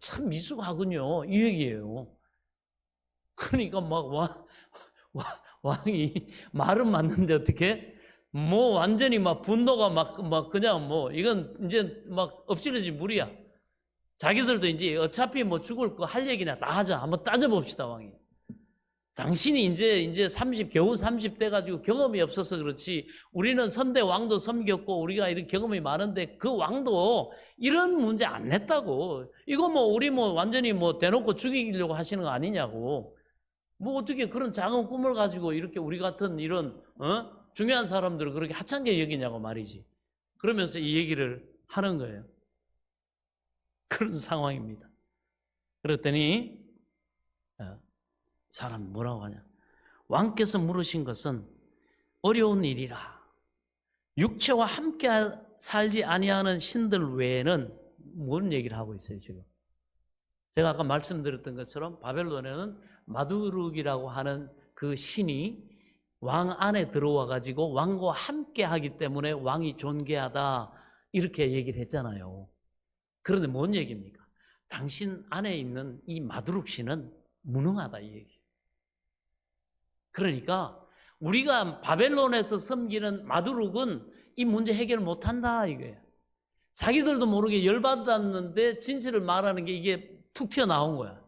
참 미숙하군요. 이 얘기예요. 그러니까 막 왕이 말은 맞는데 어떻게? 뭐 완전히 막 분노가 막 그냥 뭐 이건 이제 막 엎질러진 물이야. 자기들도 이제 어차피 뭐 죽을 거 할 얘기나 다 하자. 한번 따져봅시다 왕이. 당신이 이제 30, 겨우 30 돼가지고 경험이 없어서 그렇지, 우리는 선대 왕도 섬겼고, 우리가 이런 경험이 많은데, 그 왕도 이런 문제 안 냈다고. 이거 우리 완전히 대놓고 죽이려고 하시는 거 아니냐고. 어떻게 그런 작은 꿈을 가지고 이렇게 우리 같은 이런, 중요한 사람들을 그렇게 하찮게 여기냐고 말이지. 그러면서 이 얘기를 하는 거예요. 그런 상황입니다. 그랬더니, 사람 뭐라고 하냐? 왕께서 물으신 것은 어려운 일이라. 육체와 함께 살지 아니하는 신들 외에는 뭔 얘기를 하고 있어요, 지금. 제가 아까 말씀드렸던 것처럼 바벨론에는 마두룩이라고 하는 그 신이 왕 안에 들어와 가지고 왕과 함께 하기 때문에 왕이 존귀하다, 이렇게 얘기를 했잖아요. 그런데 뭔 얘기입니까? 당신 안에 있는 이 마두룩 신은 무능하다, 이 얘기. 그러니까 우리가 바벨론에서 섬기는 마두룩은 이 문제 해결을 못한다, 이거예요. 자기들도 모르게 열받았는데 진실을 말하는 게 이게 툭 튀어나온 거야.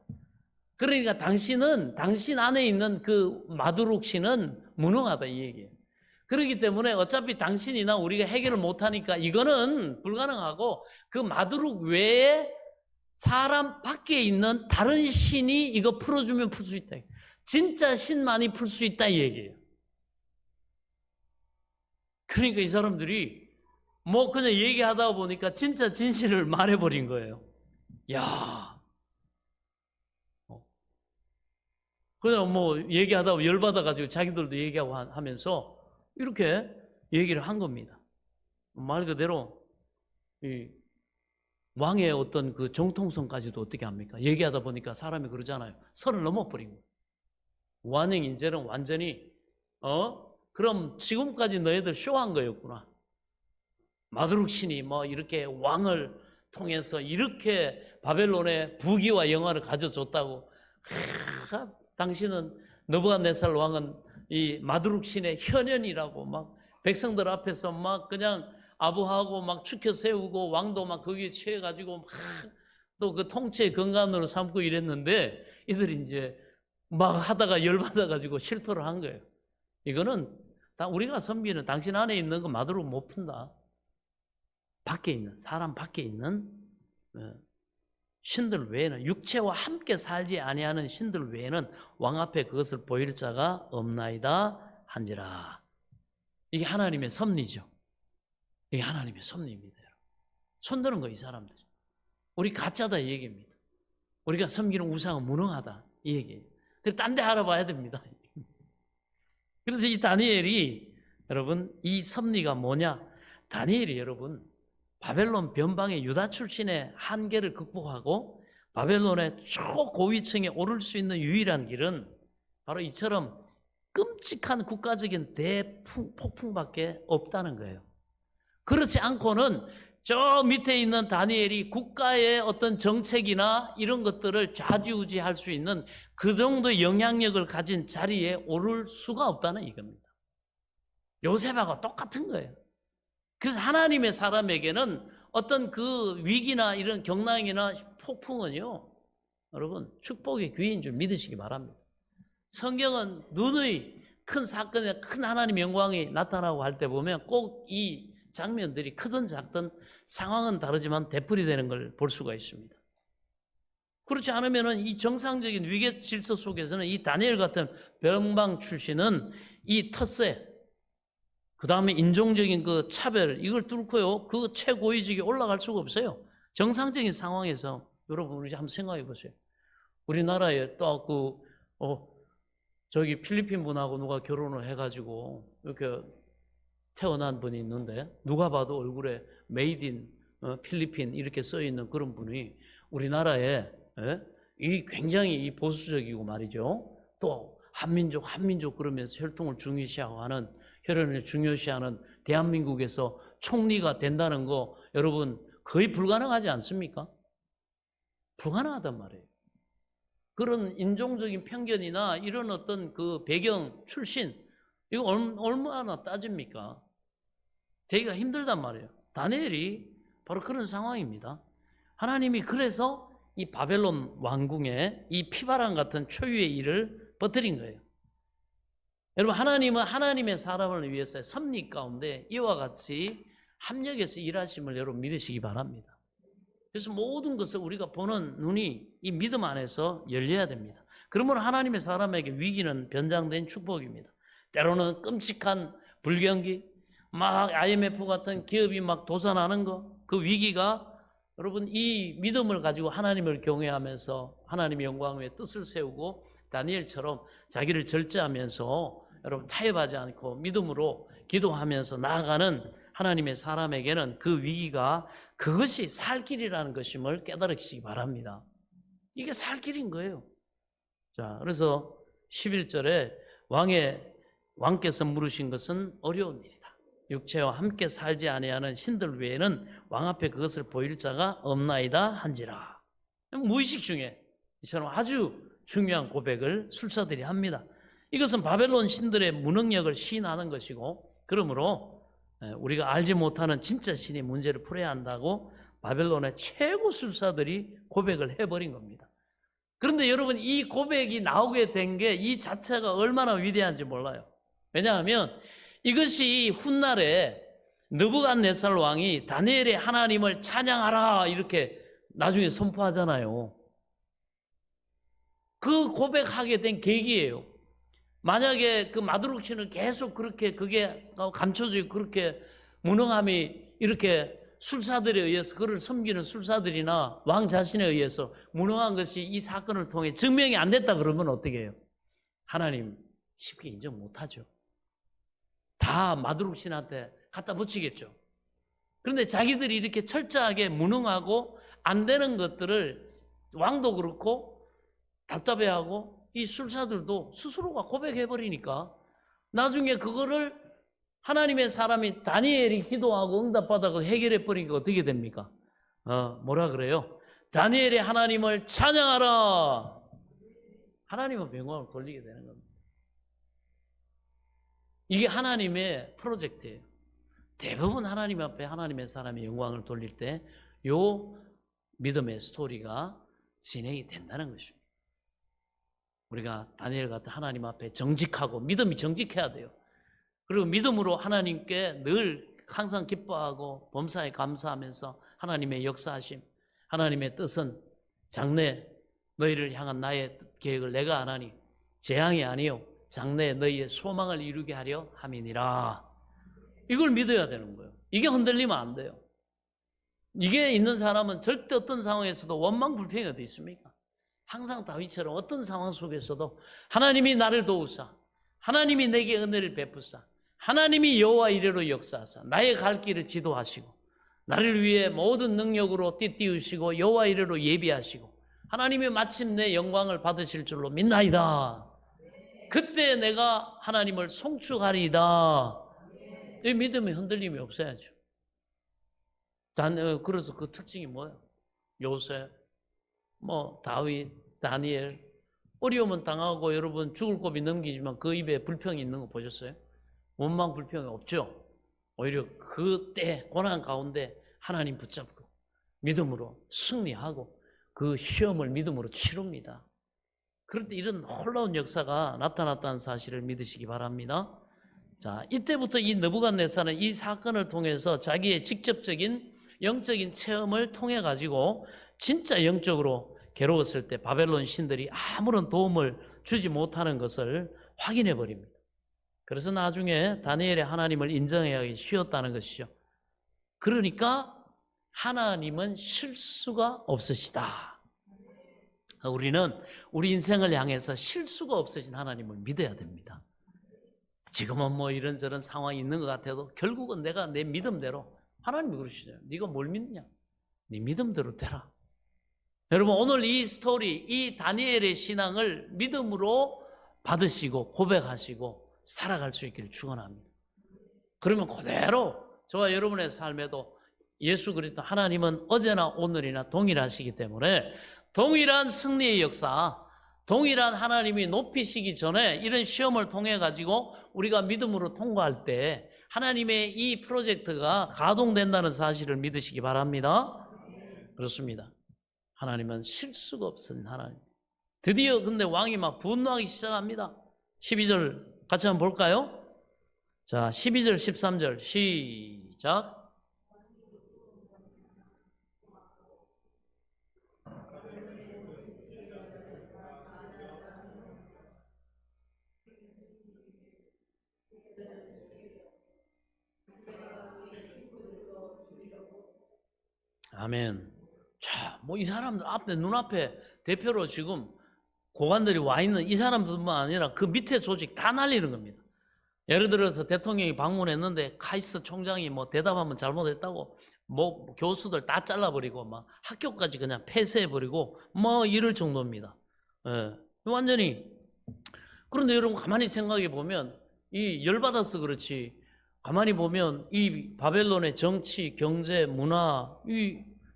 그러니까 당신 안에 있는 그 마두룩 신은 무능하다, 이 얘기예요. 그렇기 때문에 어차피 당신이나 우리가 해결을 못하니까 이거는 불가능하고, 그 마두룩 외에 사람 밖에 있는 다른 신이 이거 풀어주면 풀 수 있다. 진짜 신만이 풀 수 있다, 이 얘기예요. 그러니까 이 사람들이 그냥 얘기하다 보니까 진짜 진실을 말해버린 거예요. 야, 그냥 얘기하다 열받아가지고 자기들도 얘기하고 하면서 이렇게 얘기를 한 겁니다. 말 그대로 이 왕의 어떤 그 정통성까지도 어떻게 합니까? 얘기하다 보니까 사람이 그러잖아요. 선을 넘어버린 거예요. 완행 인재는 완전히 그럼 지금까지 너희들 쇼한 거였구나. 마두룩 신이 이렇게 왕을 통해서 이렇게 바벨론의 부귀와 영화를 가져줬다고. 당신은 느부갓네살 왕은 이 마두룩 신의 현현이라고 백성들 앞에서 그냥 아부하고 축혀 세우고, 왕도 거기에 취해가지고 또 그 통치의 근간으로 삼고 이랬는데, 이들이 이제 하다가 열받아가지고 실토를 한 거예요. 이거는 다 우리가 섬기는 당신 안에 있는 거 마두룩 못 푼다. 밖에 있는, 사람 밖에 있는 신들 외에는, 육체와 함께 살지 아니하는 신들 외에는 왕 앞에 그것을 보일 자가 없나이다 한지라. 이게 하나님의 섭리죠. 이게 하나님의 섭리입니다. 손드는 거, 이 사람들. 우리 가짜다, 이 얘기입니다. 우리가 섬기는 우상은 무능하다, 이 얘기예요. 그래서 딴 데 알아봐야 됩니다. 그래서 이 다니엘이, 여러분, 이 섭리가 뭐냐? 다니엘이 여러분, 바벨론 변방의 유다 출신의 한계를 극복하고 바벨론의 초고위층에 오를 수 있는 유일한 길은 바로 이처럼 끔찍한 국가적인 대폭풍밖에 없다는 거예요. 그렇지 않고는 저 밑에 있는 다니엘이 국가의 어떤 정책이나 이런 것들을 좌지우지할 수 있는 그 정도 영향력을 가진 자리에 오를 수가 없다는 이겁니다. 요셉하고 똑같은 거예요. 그래서 하나님의 사람에게는 어떤 그 위기나 이런 경랑이나 폭풍은요, 여러분, 축복의 귀인 줄 믿으시기 바랍니다. 성경은 눈의 큰 사건에 큰 하나님의 영광이 나타나고 할 때 보면 꼭 이 장면들이 크든 작든 상황은 다르지만 되풀이되는 걸 볼 수가 있습니다. 그렇지 않으면 이 정상적인 위계 질서 속에서는 이 다니엘 같은 변방 출신은 이 텃세, 그 다음에 인종적인 그 차별, 이걸 뚫고요, 그 최고위직에 올라갈 수가 없어요. 정상적인 상황에서, 여러분, 우리 한번 생각해 보세요. 우리나라에 또 저기 필리핀 분하고 누가 결혼을 해가지고 이렇게 태어난 분이 있는데, 누가 봐도 얼굴에 메이드 인 필리핀 이렇게 써 있는 그런 분이 우리나라에 이 굉장히 이 보수적이고 말이죠. 또 한민족 그러면서 혈통을 중요시하고 하는, 혈연을 중요시하는 대한민국에서 총리가 된다는 거, 여러분, 거의 불가능하지 않습니까? 불가능하단 말이에요. 그런 인종적인 편견이나 이런 어떤 그 배경, 출신, 이거 얼마나 따집니까? 되기가 힘들단 말이에요. 다니엘이 바로 그런 상황입니다. 하나님이 그래서 이 바벨론 왕궁에 이 피바람 같은 초유의 일을 퍼뜨린 거예요. 여러분, 하나님은 하나님의 사람을 위해서 섭리 가운데 이와 같이 합력해서 일하심을 여러분 믿으시기 바랍니다. 그래서 모든 것을 우리가 보는 눈이 이 믿음 안에서 열려야 됩니다. 그러면 하나님의 사람에게 위기는 변장된 축복입니다. 때로는 끔찍한 불경기, 막 IMF 같은 기업이 막 도산하는 거, 그 위기가 여러분 이 믿음을 가지고 하나님을 경외하면서 하나님의 영광 위에 뜻을 세우고 다니엘처럼 자기를 절제하면서 여러분 타협하지 않고 믿음으로 기도하면서 나아가는 하나님의 사람에게는 그 위기가 그것이 살 길이라는 것임을 깨달으시기 바랍니다. 이게 살 길인 거예요. 자, 그래서 11절에 왕께서 물으신 것은 어려운 일이다. 육체와 함께 살지 아니하는 신들 외에는 왕 앞에 그것을 보일 자가 없나이다 한지라. 무의식 중에 이처럼 아주 중요한 고백을 술사들이 합니다. 이것은 바벨론 신들의 무능력을 시인하는 것이고, 그러므로 우리가 알지 못하는 진짜 신이 문제를 풀어야 한다고 바벨론의 최고 술사들이 고백을 해버린 겁니다. 그런데 여러분, 이 고백이 나오게 된 게 이 자체가 얼마나 위대한지 몰라요. 왜냐하면 이것이 훗날에 느부갓네살 왕이 다니엘의 하나님을 찬양하라 이렇게 나중에 선포하잖아요. 그 고백하게 된 계기예요. 만약에 그 마두룩신을 계속 그렇게 그게 감춰져 있고 그렇게 무능함이 이렇게 술사들에 의해서 그를 섬기는 술사들이나 왕 자신에 의해서 무능한 것이 이 사건을 통해 증명이 안 됐다 그러면 어떻게 해요? 하나님 쉽게 인정 못하죠. 다 마두룩신한테 갖다 붙이겠죠. 그런데 자기들이 이렇게 철저하게 무능하고 안 되는 것들을 왕도 그렇고 답답해하고 이 술사들도 스스로가 고백해버리니까 나중에 그거를 하나님의 사람이 다니엘이 기도하고 응답받아서 해결해버리니까 어떻게 됩니까? 뭐라 그래요? 다니엘이 하나님을 찬양하라. 하나님은 영광을 돌리게 되는 겁니다. 이게 하나님의 프로젝트예요. 대부분 하나님 앞에 하나님의 사람이 영광을 돌릴 때 요 믿음의 스토리가 진행이 된다는 것입니다. 우리가 다니엘 같은 하나님 앞에 정직하고 믿음이 정직해야 돼요. 그리고 믿음으로 하나님께 늘 항상 기뻐하고 범사에 감사하면서 하나님의 역사하심, 하나님의 뜻은 장래 너희를 향한 나의 계획을 내가 안 하니 재앙이 아니요 장래 너희의 소망을 이루게 하려 함이니라. 이걸 믿어야 되는 거예요. 이게 흔들리면 안 돼요. 이게 있는 사람은 절대 어떤 상황에서도 원망불평이 어디 있습니까? 항상 다윗처럼 어떤 상황 속에서도 하나님이 나를 도우사, 하나님이 내게 은혜를 베푸사, 하나님이 여호와 이레로 역사하사 나의 갈 길을 지도하시고 나를 위해 모든 능력으로 띠띠우시고 여호와 이레로 예비하시고 하나님이 마침내 영광을 받으실 줄로 믿나이다. 그때 내가 하나님을 송축하리이다. 이 믿음의 흔들림이 없어야죠. 그래서 그 특징이 뭐예요? 요셉, 다윗, 다니엘, 어려움은 당하고 여러분 죽을 고비 넘기지만 그 입에 불평이 있는 거 보셨어요? 원망 불평이 없죠. 오히려 그때 고난 가운데 하나님 붙잡고 믿음으로 승리하고 그 시험을 믿음으로 치릅니다. 그런데 이런 놀라운 역사가 나타났다는 사실을 믿으시기 바랍니다. 자, 이때부터 이 느부갓네살은 이 사건을 통해서 자기의 직접적인 영적인 체험을 통해 가지고 진짜 영적으로 괴로웠을 때 바벨론 신들이 아무런 도움을 주지 못하는 것을 확인해 버립니다. 그래서 나중에 다니엘의 하나님을 인정해야 하기 쉬웠다는 것이죠. 그러니까 하나님은 실수가 없으시다. 우리는 우리 인생을 향해서 실수가 없으신 하나님을 믿어야 됩니다. 지금은 이런저런 상황이 있는 것 같아도 결국은 내가 내 믿음대로, 하나님이 그러시잖아요. 네가 뭘 믿느냐? 네 믿음대로 되라. 여러분, 오늘 이 스토리, 이 다니엘의 신앙을 믿음으로 받으시고 고백하시고 살아갈 수 있기를 축원합니다. 그러면 그대로 저와 여러분의 삶에도 예수 그리스도 하나님은 어제나 오늘이나 동일하시기 때문에 동일한 승리의 역사, 동일한 하나님이 높이시기 전에 이런 시험을 통해 가지고 우리가 믿음으로 통과할 때 하나님의 이 프로젝트가 가동된다는 사실을 믿으시기 바랍니다. 그렇습니다. 하나님은 실수가 없으신 하나님. 드디어 근데 왕이 막 분노하기 시작합니다. 12절 같이 한번 볼까요? 자, 12절, 13절 시작. 아멘. 자, 뭐 이 사람들 앞에 눈앞에 대표로 지금 고관들이 와 있는 이 사람들뿐만 아니라 그 밑에 조직 다 날리는 겁니다. 예를 들어서 대통령이 방문했는데 카이스트 총장이 뭐 대답하면 잘못했다고 뭐 교수들 다 잘라버리고 막 학교까지 그냥 폐쇄해버리고 뭐 이럴 정도입니다. 예, 완전히. 그런데 여러분 가만히 생각해 보면 이 열받아서 그렇지, 가만히 보면 이 바벨론의 정치, 경제, 문화,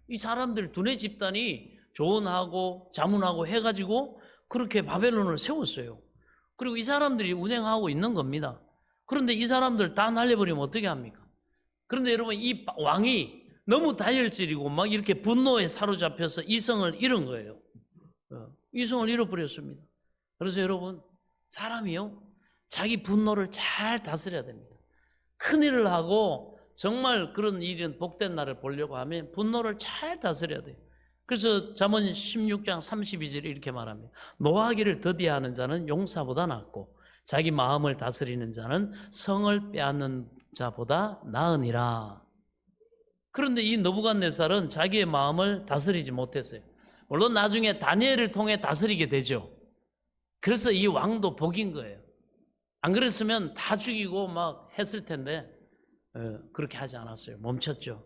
이 사람들 두뇌 집단이 조언하고 자문하고 해가지고 그렇게 바벨론을 세웠어요. 그리고 이 사람들이 운행하고 있는 겁니다. 그런데 이 사람들 다 날려버리면 어떻게 합니까? 그런데 여러분 이 왕이 너무 다혈질이고 막 이렇게 분노에 사로잡혀서 이성을 잃은 거예요. 이성을 잃어버렸습니다. 그래서 여러분 사람이요 자기 분노를 잘 다스려야 됩니다. 큰일을 하고 정말 그런 일은 복된 날을 보려고 하면 분노를 잘 다스려야 돼요. 그래서 잠언 16장 32절에 이렇게 말합니다. 노하기를 더디하는 자는 용사보다 낫고 자기 마음을 다스리는 자는 성을 빼앗는 자보다 나으니라. 그런데 이 느부갓네살은 자기의 마음을 다스리지 못했어요. 물론 나중에 다니엘을 통해 다스리게 되죠. 그래서 이 왕도 복인 거예요. 안 그랬으면 다 죽이고 막 했을 텐데 그렇게 하지 않았어요. 멈췄죠.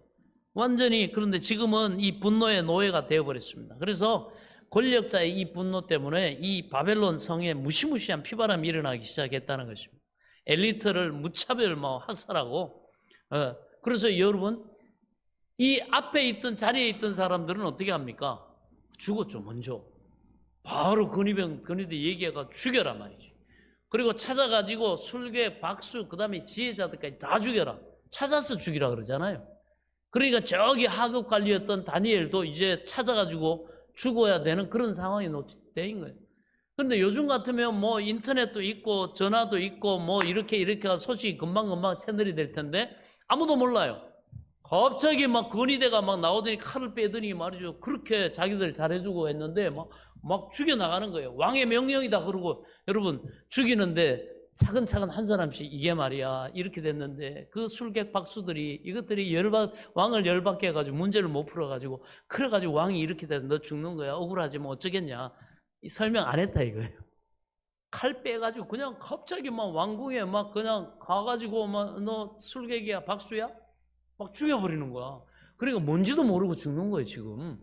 완전히. 그런데 지금은 이 분노의 노예가 되어버렸습니다. 그래서 권력자의 이 분노 때문에 이 바벨론 성에 무시무시한 피바람이 일어나기 시작했다는 것입니다. 엘리트를 무차별 학살하고. 그래서 여러분 이 앞에 있던 자리에 있던 사람들은 어떻게 합니까? 죽었죠. 먼저 바로 근위대 얘기해가 죽여라 말이죠. 그리고 찾아가지고 술객, 박수, 그 다음에 지혜자들까지 다 죽여라. 찾아서 죽이라 그러잖아요. 그러니까 저기 하급 관리였던 다니엘도 이제 찾아가지고 죽어야 되는 그런 상황이 놓인 거예요. 그런데 요즘 같으면 뭐 인터넷도 있고 전화도 있고 뭐 이렇게 소식이 금방금방 채널이 될 텐데 아무도 몰라요. 갑자기 막 건의대가 막 나오더니 칼을 빼더니 말이죠. 그렇게 자기들 잘해주고 했는데 막 죽여나가는 거예요. 왕의 명령이다 그러고 여러분 죽이는데 차근차근 한 사람씩 이게 말이야 이렇게 됐는데 그 술객 박수들이 이것들이 왕을 열받게 해가지고 문제를 못 풀어가지고 그래가지고 왕이 이렇게 돼서 너 죽는 거야 억울하지만 어쩌겠냐 이 설명 안 했다 이거예요. 칼 빼가지고 그냥 갑자기 막 왕궁에 막 그냥 가가지고 막 너 술객이야 박수야 막 죽여버리는 거야. 그러니까 뭔지도 모르고 죽는 거예요 지금.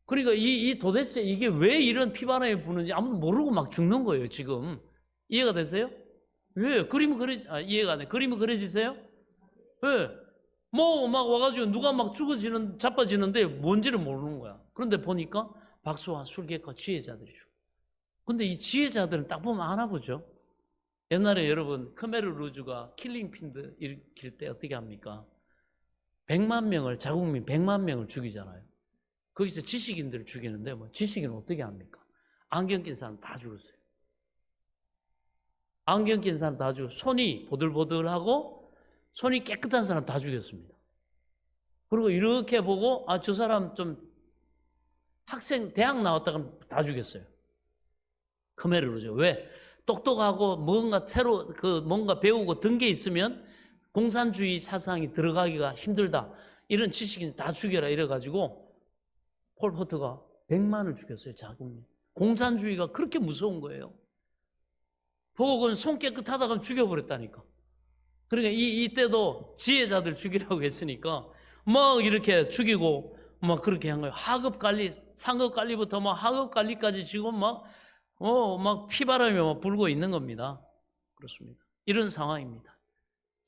그러니까 이 도대체 이게 왜 이런 피바람이 부는지 아무도 모르고 막 죽는 거예요 지금. 이해가 되세요? 왜? 이해가 안 돼. 그림이 그려지세요? 왜? 뭐 막 와가지고 누가 막 자빠지는데 뭔지를 모르는 거야. 그런데 보니까 박수와 술객과 지혜자들이죠. 근데 이 지혜자들은 딱 보면 아나 보죠. 옛날에 여러분 크메르 루즈가 킬링핀드 일으킬 때 어떻게 합니까? 100만 명을 자국민 100만 명을 죽이잖아요. 거기서 지식인들을 죽이는데 뭐 지식인은 어떻게 합니까? 안경 낀 사람 다 죽었어요. 안경 낀 사람 다 죽고 손이 보들보들하고 손이 깨끗한 사람 다 죽였습니다. 그리고 이렇게 보고 저 사람 좀 학생 대학 나왔다가 다 죽였어요. 크메르로죠. 왜? 똑똑하고 뭔가 새로 뭔가 배우고 든 게 있으면 공산주의 사상이 들어가기가 힘들다. 이런 지식인 다 죽여라 이래가지고 폴포트가 100만을 죽였어요. 자국민. 공산주의가 그렇게 무서운 거예요. 보고 손 깨끗하다 그러면 죽여버렸다니까. 그러니까 이때도 지혜자들 죽이라고 했으니까 막 이렇게 죽이고 막 그렇게 한 거예요. 하급 관리, 상급 관리부터 막 하급 관리까지 지금 막 피바람이 막 불고 있는 겁니다. 그렇습니다. 이런 상황입니다.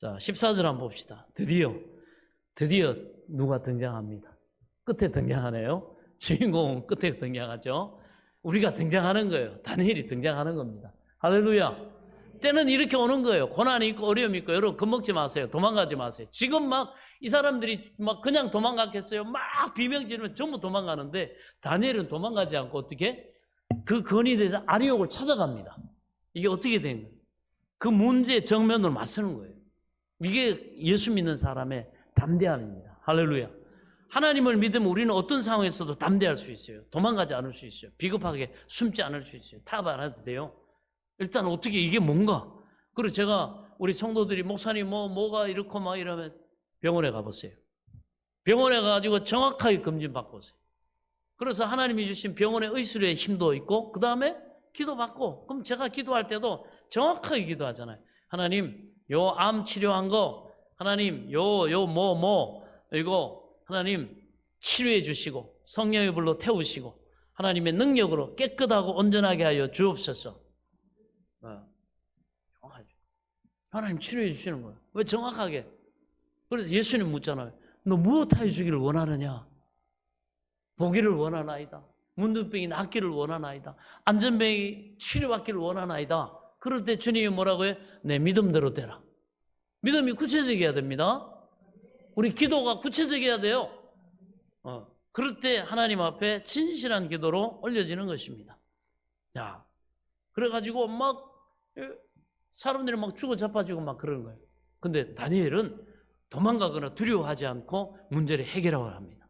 자, 14절 한번 봅시다. 드디어 누가 등장합니다. 끝에 등장하네요. 주인공은 끝에 등장하죠. 우리가 등장하는 거예요. 다니엘이 등장하는 겁니다. 할렐루야. 때는 이렇게 오는 거예요. 고난이 있고 어려움이 있고. 여러분 겁먹지 마세요. 도망가지 마세요. 지금 막 이 사람들이 막 그냥 도망갔겠어요. 막 비명 지르면 전부 도망가는데 다니엘은 도망가지 않고 어떻게? 그 근이 되자 아리옥을 찾아갑니다. 이게 어떻게 된 거예요? 그 문제의 정면으로 맞서는 거예요. 이게 예수 믿는 사람의 담대함입니다. 할렐루야. 하나님을 믿으면 우리는 어떤 상황에서도 담대할 수 있어요. 도망가지 않을 수 있어요. 비겁하게 숨지 않을 수 있어요. 타협 안 해도 돼요. 일단 어떻게 이게 뭔가. 그리고 제가 우리 성도들이 목사님 뭐가 이렇고 막 이러면 병원에 가보세요. 병원에 가가지고 정확하게 검진받고 오세요. 그래서 하나님이 주신 병원의 의술의 힘도 있고 그 다음에 기도받고, 그럼 제가 기도할 때도 정확하게 기도하잖아요. 하나님 요 암 치료한 거, 하나님 이거 하나님 치료해 주시고 성령의 불로 태우시고 하나님의 능력으로 깨끗하고 온전하게 하여 주옵소서. 정확하죠. 하나님 치료해 주시는 거예요. 왜 정확하게? 그래서 예수님 묻잖아요. 너 무엇하여 주기를 원하느냐? 보기를 원하나이다. 문둥병이 낫기를 원하나이다. 안전병이 치료받기를 원하나이다. 그럴 때 주님이 뭐라고 해요? 내 믿음대로 되라. 믿음이 구체적이어야 됩니다. 우리 기도가 구체적이어야 돼요. 그럴 때 하나님 앞에 진실한 기도로 올려지는 것입니다. 자, 그래가지고 막 사람들이 막 죽어 자빠지고 막 그러는 거예요. 근데 다니엘은 도망가거나 두려워하지 않고 문제를 해결하려 합니다.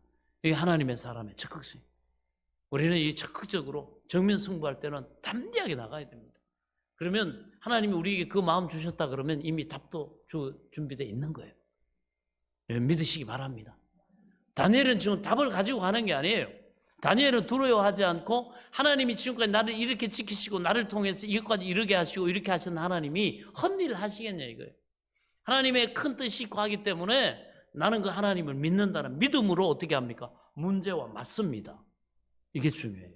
이게 하나님의 사람의 적극성. 우리는 이 적극적으로 정면 승부할 때는 담대하게 나가야 됩니다. 그러면 하나님이 우리에게 그 마음 주셨다 그러면 이미 답도 준비되어 있는 거예요. 믿으시기 바랍니다. 다니엘은 지금 답을 가지고 가는 게 아니에요. 다니엘은 두려워하지 않고 하나님이 지금까지 나를 이렇게 지키시고 나를 통해서 이것까지 이르게 하시고 이렇게 하시는 하나님이 헛일 하시겠냐 이거예요. 하나님의 큰 뜻이 있고 하기 때문에 나는 그 하나님을 믿는다는 믿음으로 어떻게 합니까? 문제와 맞습니다. 이게 중요해요.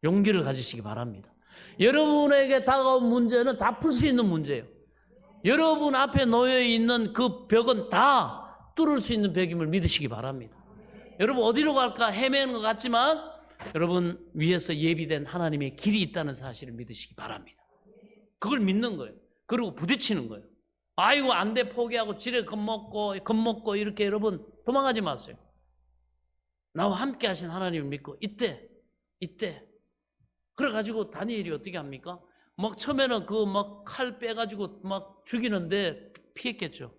용기를 가지시기 바랍니다. 여러분에게 다가온 문제는 다 풀 수 있는 문제예요. 여러분 앞에 놓여 있는 그 벽은 다 뚫을 수 있는 벽임을 믿으시기 바랍니다. 여러분 어디로 갈까 헤매는 것 같지만 여러분 위에서 예비된 하나님의 길이 있다는 사실을 믿으시기 바랍니다. 그걸 믿는 거예요. 그리고 부딪히는 거예요. 아이고 안 돼 포기하고 지레 겁먹고 이렇게 여러분 도망가지 마세요. 나와 함께 하신 하나님을 믿고 이때 그래가지고 다니엘이 어떻게 합니까? 막 처음에는 그 막 칼 빼가지고 막 죽이는데 피했겠죠.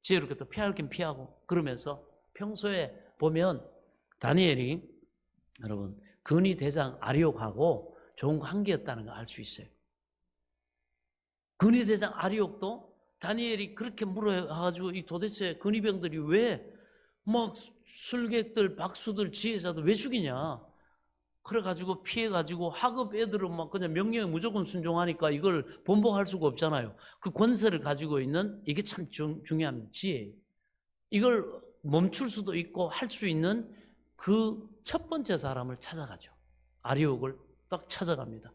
지혜롭게 또 피할 긴 피하고 그러면서 평소에 보면 다니엘이 여러분 근위 대장 아리옥하고 좋은 관계였다는 걸 알 수 있어요. 근위 대장 아리옥도 다니엘이 그렇게 물어가지고 이 도대체 근위병들이 왜 막 술객들, 박수들, 지혜자들 왜 죽이냐? 그래가지고 피해가지고 하급 애들은 막 그냥 명령에 무조건 순종하니까 이걸 번복할 수가 없잖아요. 그 권세를 가지고 있는 이게 참 중요합니다. 지혜. 이걸 멈출 수도 있고 할 수 있는 그 첫 번째 사람을 찾아가죠. 아리옥을 딱 찾아갑니다.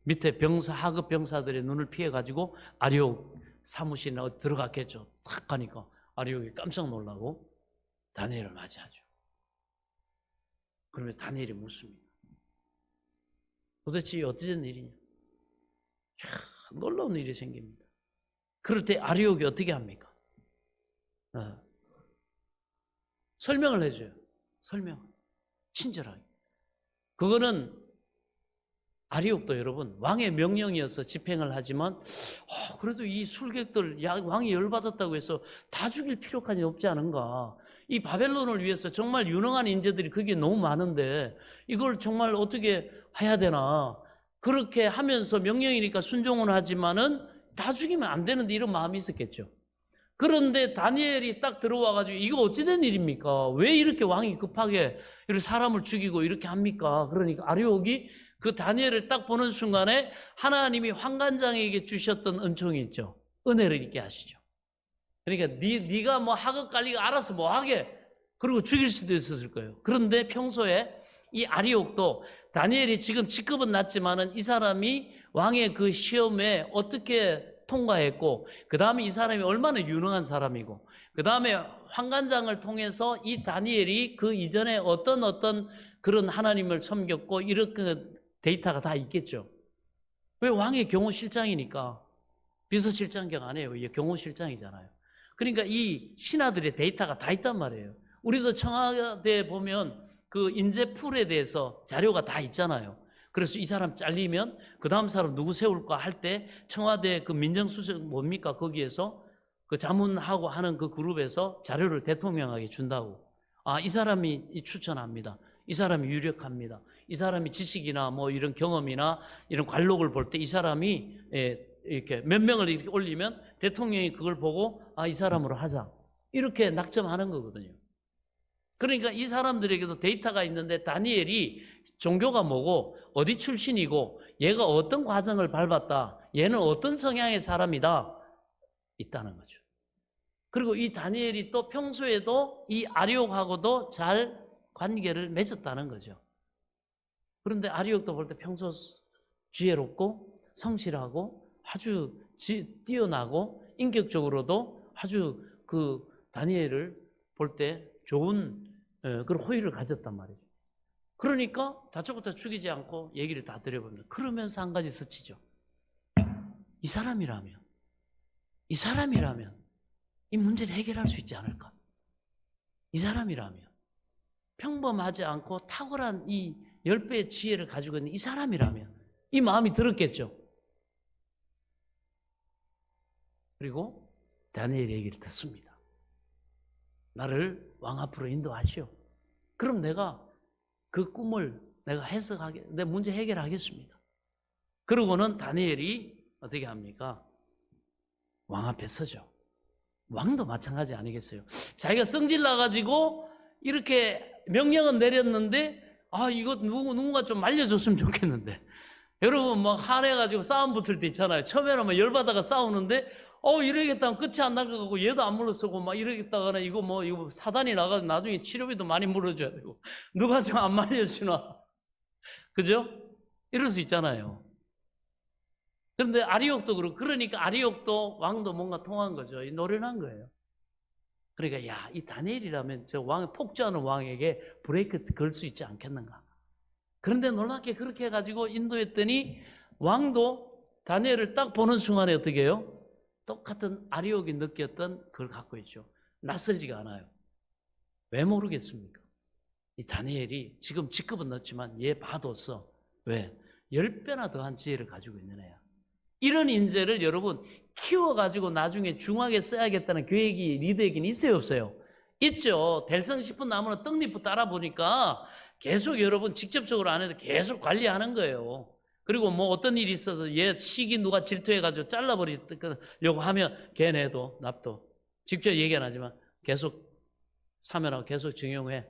밑에 병사, 하급 병사들의 눈을 피해가지고 아리옥 사무실에 들어갔겠죠. 딱 가니까 아리옥이 깜짝 놀라고 다니엘을 맞이하죠. 그러면 다니엘이 묻습니다. 도대체 어떻게 된 일이냐? 놀라운 일이 생깁니다. 그럴 때 아리옥이 어떻게 합니까? 설명을 해줘요. 설명. 친절하게. 그거는 아리옥도 여러분 왕의 명령이어서 집행을 하지만 그래도 이 술객들 왕이 열받았다고 해서 다 죽일 필요까지 없지 않은가. 이 바벨론을 위해서 정말 유능한 인재들이 거기에 너무 많은데 이걸 정말 어떻게 해야 되나. 그렇게 하면서 명령이니까 순종은 하지만은 다 죽이면 안 되는데 이런 마음이 있었겠죠. 그런데 다니엘이 딱 들어와가지고 이거 어찌된 일입니까? 왜 이렇게 왕이 급하게 이렇게 사람을 죽이고 이렇게 합니까? 그러니까 아리옥이 그 다니엘을 딱 보는 순간에 하나님이 환관장에게 주셨던 은총이 있죠. 은혜를 있게 하시죠. 그러니까 네가 뭐 하급 관리가 알아서 뭐 하게 그리고 죽일 수도 있었을 거예요. 그런데 평소에 이 아리옥도 다니엘이 지금 직급은 낮지만은 이 사람이 왕의 그 시험에 어떻게 통과했고 그 다음에 이 사람이 얼마나 유능한 사람이고 그 다음에 환관장을 통해서 이 다니엘이 그 이전에 어떤 그런 하나님을 섬겼고 이렇게 데이터가 다 있겠죠. 왜 왕의 경호실장이니까 비서실장경 아니에요. 이게 경호실장이잖아요. 그러니까 이 신하들의 데이터가 다 있단 말이에요. 우리도 청와대에 보면 그 인재풀에 대해서 자료가 다 있잖아요. 그래서 이 사람 잘리면 그 다음 사람 누구 세울까 할 때 청와대 그 민정수석 뭡니까? 거기에서 그 자문하고 하는 그 그룹에서 자료를 대통령에게 준다고. 아, 이 사람이 추천합니다. 이 사람이 유력합니다. 이 사람이 지식이나 뭐 이런 경험이나 이런 관록을 볼 때 이 사람이 이렇게 몇 명을 이렇게 올리면 대통령이 그걸 보고 아, 이 사람으로 하자. 이렇게 낙점하는 거거든요. 그러니까 이 사람들에게도 데이터가 있는데 다니엘이 종교가 뭐고 어디 출신이고 얘가 어떤 과정을 밟았다. 얘는 어떤 성향의 사람이다. 있다는 거죠. 그리고 이 다니엘이 또 평소에도 이 아리옥하고도 잘 관계를 맺었다는 거죠. 그런데 아리옥도 볼 때 평소 지혜롭고 성실하고 아주 뛰어나고 인격적으로도 아주 그 다니엘을 볼 때 좋은 그런 호의를 가졌단 말이죠. 그러니까 다짜고짜 죽이지 않고 얘기를 다 드려보면 그러면서 한 가지 스치죠. 이 사람이라면 이 문제를 해결할 수 있지 않을까? 이 사람이라면 평범하지 않고 탁월한 이 10배의 지혜를 가지고 있는 이 사람이라면 이 마음이 들었겠죠. 그리고 다니엘 얘기를 듣습니다. 나를 왕 앞으로 인도하시오. 그럼 내가 그 꿈을 내가 내 문제 해결하겠습니다. 그러고는 다니엘이 어떻게 합니까? 왕 앞에 서죠. 왕도 마찬가지 아니겠어요? 자기가 성질 나가지고 이렇게 명령은 내렸는데 아, 이거 누군가 좀 말려줬으면 좋겠는데. 여러분 막 화내가지고 싸움 붙을 때 있잖아요. 처음에는 막 열받아가 싸우는데 이러겠다면 끝이 안 날 것 같고 얘도 안 물러서고 막 이러겠다거나 이거 사단이 나가서 나중에 치료비도 많이 물어줘야 되고 누가 좀 안 말려주나. 그죠? 이럴 수 있잖아요. 그런데 아리옥도 그렇고 그러니까 아리옥도 왕도 뭔가 통한 거죠. 노련한 거예요. 그러니까 이 다니엘이라면 저 폭주하는 왕에게 브레이크 걸 수 있지 않겠는가. 그런데 놀랍게 그렇게 해가지고 인도했더니 왕도 다니엘을 딱 보는 순간에 어떻게 해요? 똑같은 아리옥이 느꼈던 그걸 갖고 있죠. 낯설지가 않아요. 왜 모르겠습니까? 이 다니엘이 지금 직급은 넣지만 얘 봐뒀어. 왜? 10배나 더한 지혜를 가지고 있는 애야. 이런 인재를 여러분 키워가지고 나중에 중하게 써야겠다는 계획이 리더에게는 있어요, 없어요? 있죠. 될성 싶은 나무는 떡잎을 따라 보니까 계속 여러분 직접적으로 안 해도 계속 관리하는 거예요. 그리고 뭐 어떤 일이 있어서 얘 시기 누가 질투해가지고 잘라버리려고 하면 걔네도 납도 직접 얘기 안 하지만 계속 사면하고 계속 증용해.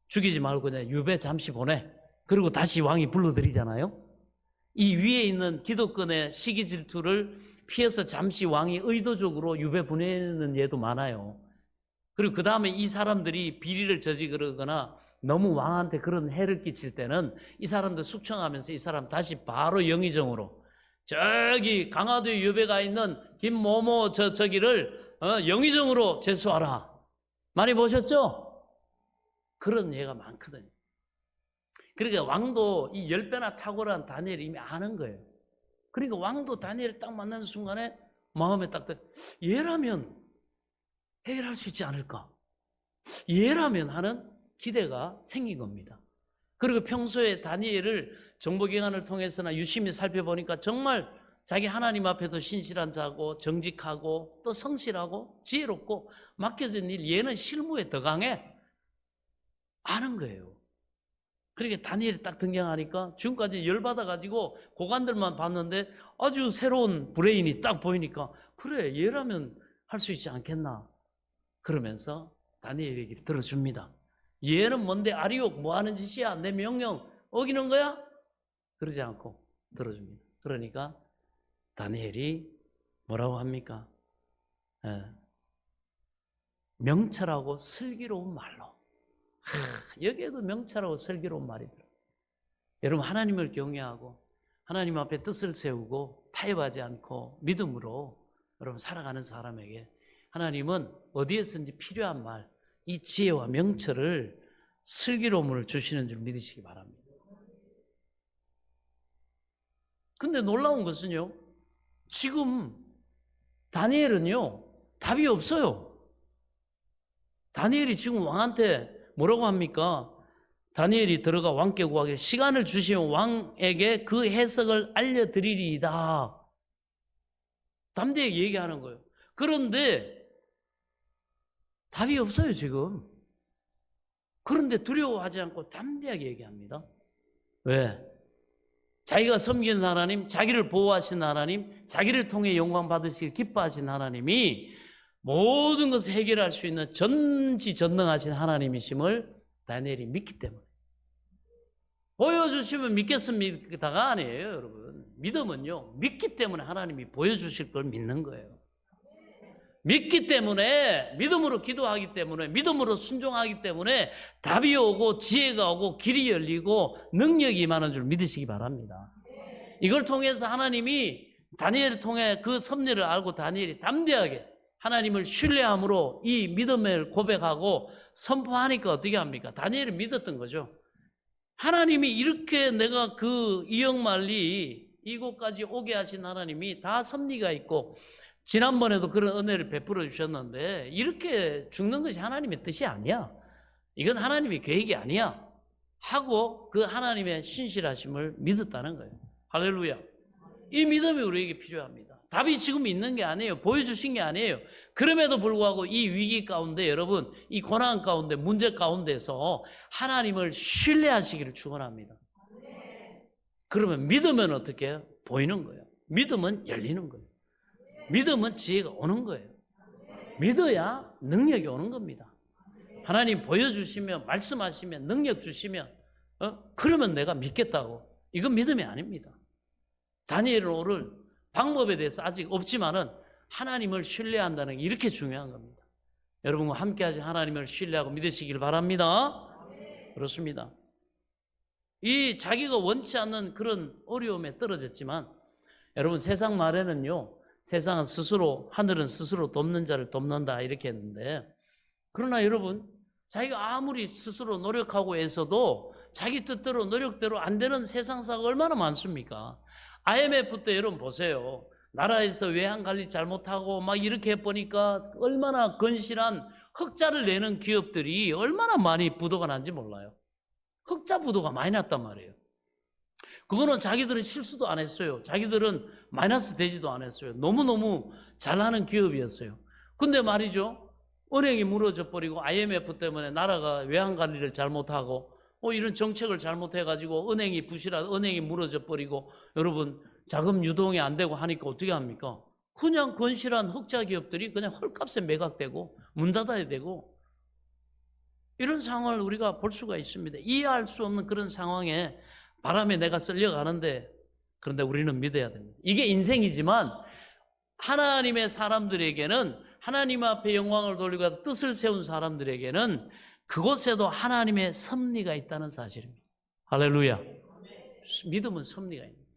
죽이지 말고 그냥 유배 잠시 보내. 그리고 다시 왕이 불러들이잖아요. 이 위에 있는 기득권의 시기 질투를 피해서 잠시 왕이 의도적으로 유배 보내는 예도 많아요. 그리고 그 다음에 이 사람들이 비리를 저지르거나 너무 왕한테 그런 해를 끼칠 때는 이 사람들 숙청하면서 이 사람 다시 바로 영의정으로 저기 강화도에 유배가 있는 김모모 저기를 영의정으로 제수하라. 많이 보셨죠? 그런 예가 많거든요. 그러니까 왕도 이 10배나 탁월한 다니엘이 이미 아는 거예요. 그러니까 왕도 다니엘을 딱 만나는 순간에 마음에 딱 얘라면 해결할 수 있지 않을까? 얘라면 하는 기대가 생긴 겁니다. 그리고 평소에 다니엘을 정보기관을 통해서나 유심히 살펴보니까 정말 자기 하나님 앞에도 신실한 자고 정직하고 또 성실하고 지혜롭고 맡겨진 일 얘는 실무에 더 강해. 아는 거예요. 그러니까 다니엘이 딱 등장하니까 지금까지 열받아가지고 고관들만 봤는데 아주 새로운 브레인이 딱 보이니까 그래 얘라면 할 수 있지 않겠나. 그러면서 다니엘 얘기를 들어줍니다. 얘는 뭔데 아리옥 뭐 하는 짓이야? 내 명령 어기는 거야? 그러지 않고 들어줍니다. 그러니까 다니엘이 뭐라고 합니까? 명철하고 슬기로운 말로. 여기에도 명철하고 슬기로운 말이 들어요. 여러분 하나님을 경외하고 하나님 앞에 뜻을 세우고 타협하지 않고 믿음으로 여러분 살아가는 사람에게 하나님은 어디에서든지 필요한 말, 이 지혜와 명철을 슬기로움을 주시는 줄 믿으시기 바랍니다. 근데 놀라운 것은요, 지금 다니엘은요 답이 없어요. 다니엘이 지금 왕한테 뭐라고 합니까? 다니엘이 들어가 왕께 구하기를 시간을 주시면 왕에게 그 해석을 알려드리리이다. 담대하게 얘기하는 거예요. 그런데 답이 없어요, 지금. 그런데 두려워하지 않고 담대하게 얘기합니다. 왜? 자기가 섬기는 하나님, 자기를 보호하신 하나님, 자기를 통해 영광 받으시길 기뻐하신 하나님이 모든 것을 해결할 수 있는 전지전능하신 하나님이심을 다니엘이 믿기 때문에. 보여주시면 믿겠습니다가 아니에요, 여러분. 믿음은요, 믿기 때문에 하나님이 보여주실 걸 믿는 거예요. 믿기 때문에, 믿음으로 기도하기 때문에, 믿음으로 순종하기 때문에 답이 오고 지혜가 오고 길이 열리고 능력이 임하는 줄 믿으시기 바랍니다. 이걸 통해서 하나님이 다니엘을 통해 그 섭리를 알고 다니엘이 담대하게 하나님을 신뢰함으로 이 믿음을 고백하고 선포하니까 어떻게 합니까? 다니엘이 믿었던 거죠. 하나님이 이렇게 내가 그 이역만리 이곳까지 오게 하신 하나님이 다 섭리가 있고 지난번에도 그런 은혜를 베풀어 주셨는데 이렇게 죽는 것이 하나님의 뜻이 아니야. 이건 하나님의 계획이 아니야. 하고 그 하나님의 신실하심을 믿었다는 거예요. 할렐루야. 이 믿음이 우리에게 필요합니다. 답이 지금 있는 게 아니에요. 보여주신 게 아니에요. 그럼에도 불구하고 이 위기 가운데 여러분, 이 고난 가운데, 문제 가운데서 하나님을 신뢰하시기를 축원합니다. 그러면 믿으면 어떻게 해요? 보이는 거예요. 믿으면 열리는 거예요. 믿으면 지혜가 오는 거예요. 믿어야 능력이 오는 겁니다. 하나님 보여주시면, 말씀하시면, 능력 주시면 그러면 내가 믿겠다고. 이건 믿음이 아닙니다. 다니엘은 오늘 방법에 대해서 아직 없지만은 하나님을 신뢰한다는 게 이렇게 중요한 겁니다. 여러분과 함께 하신 하나님을 신뢰하고 믿으시길 바랍니다. 그렇습니다. 이 자기가 원치 않는 그런 어려움에 떨어졌지만 여러분 세상 말에는요, 세상은 스스로, 하늘은 스스로 돕는 자를 돕는다 이렇게 했는데, 그러나 여러분 자기가 아무리 스스로 노력하고 애써도 자기 뜻대로 노력대로 안 되는 세상사가 얼마나 많습니까? IMF 때 여러분 보세요. 나라에서 외환 관리 잘못하고 막 이렇게 해보니까 얼마나 건실한 흑자를 내는 기업들이 얼마나 많이 부도가 난지 몰라요. 흑자 부도가 많이 났단 말이에요. 그거는 자기들은 실수도 안 했어요. 자기들은 마이너스 되지도 않았어요. 너무너무 잘하는 기업이었어요. 근데 말이죠, 은행이 무너져 버리고 IMF 때문에 나라가 외환 관리를 잘못하고 이런 정책을 잘못해가지고 은행이 부실하고 은행이 무너져 버리고 여러분 자금 유동이 안 되고 하니까 어떻게 합니까? 그냥 건실한 흑자 기업들이 그냥 헐값에 매각되고 문 닫아야 되고 이런 상황을 우리가 볼 수가 있습니다. 이해할 수 없는 그런 상황에 바람에 내가 쓸려가는데, 그런데 우리는 믿어야 됩니다. 이게 인생이지만 하나님의 사람들에게는, 하나님 앞에 영광을 돌리고 뜻을 세운 사람들에게는 그곳에도 하나님의 섭리가 있다는 사실입니다. 할렐루야. 믿음은 섭리가 있습니다.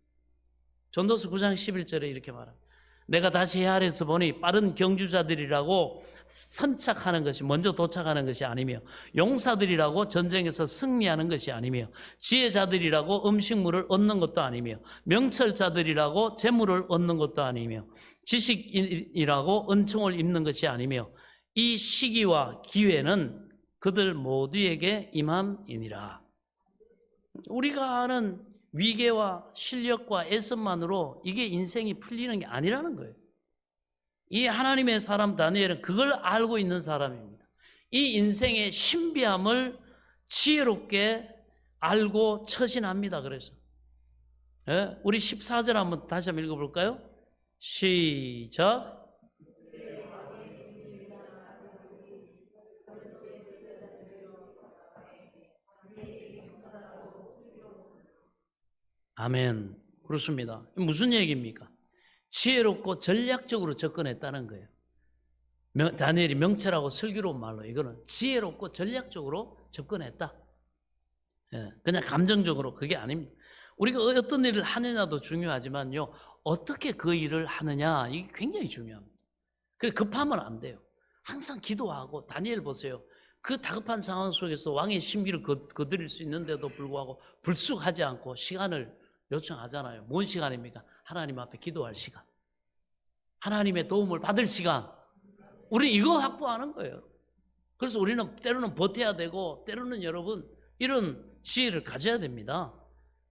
전도서 9장 11절에 이렇게 말합니다. 내가 다시 헤아려서 보니 빠른 경주자들이라고 선착하는 것이, 먼저 도착하는 것이 아니며, 용사들이라고 전쟁에서 승리하는 것이 아니며, 지혜자들이라고 음식물을 얻는 것도 아니며, 명철자들이라고 재물을 얻는 것도 아니며, 지식인이라고 은총을 입는 것이 아니며, 이 시기와 기회는 그들 모두에게 임함이니라. 우리가 아는 위계와 실력과 애씀만으로 이게 인생이 풀리는 게 아니라는 거예요. 이 하나님의 사람 다니엘은 그걸 알고 있는 사람입니다. 이 인생의 신비함을 지혜롭게 알고 처신합니다. 그래서 우리 14절 한번 다시 한번 읽어볼까요? 시작. 아멘. 그렇습니다. 무슨 얘기입니까? 지혜롭고 전략적으로 접근했다는 거예요. 다니엘이 명철하고 슬기로운 말로 이거는 지혜롭고 전략적으로 접근했다. 그냥 감정적으로 그게 아닙니다. 우리가 어떤 일을 하느냐도 중요하지만요, 어떻게 그 일을 하느냐 이게 굉장히 중요합니다. 그래서 급하면 안 돼요. 항상 기도하고, 다니엘 보세요. 그 다급한 상황 속에서 왕의 심기를 거드릴 수 있는데도 불구하고 불쑥하지 않고 시간을 요청하잖아요. 뭔 시간입니까? 하나님 앞에 기도할 시간, 하나님의 도움을 받을 시간. 우리 이거 확보하는 거예요. 그래서 우리는 때로는 버텨야 되고, 때로는 여러분 이런 지혜를 가져야 됩니다.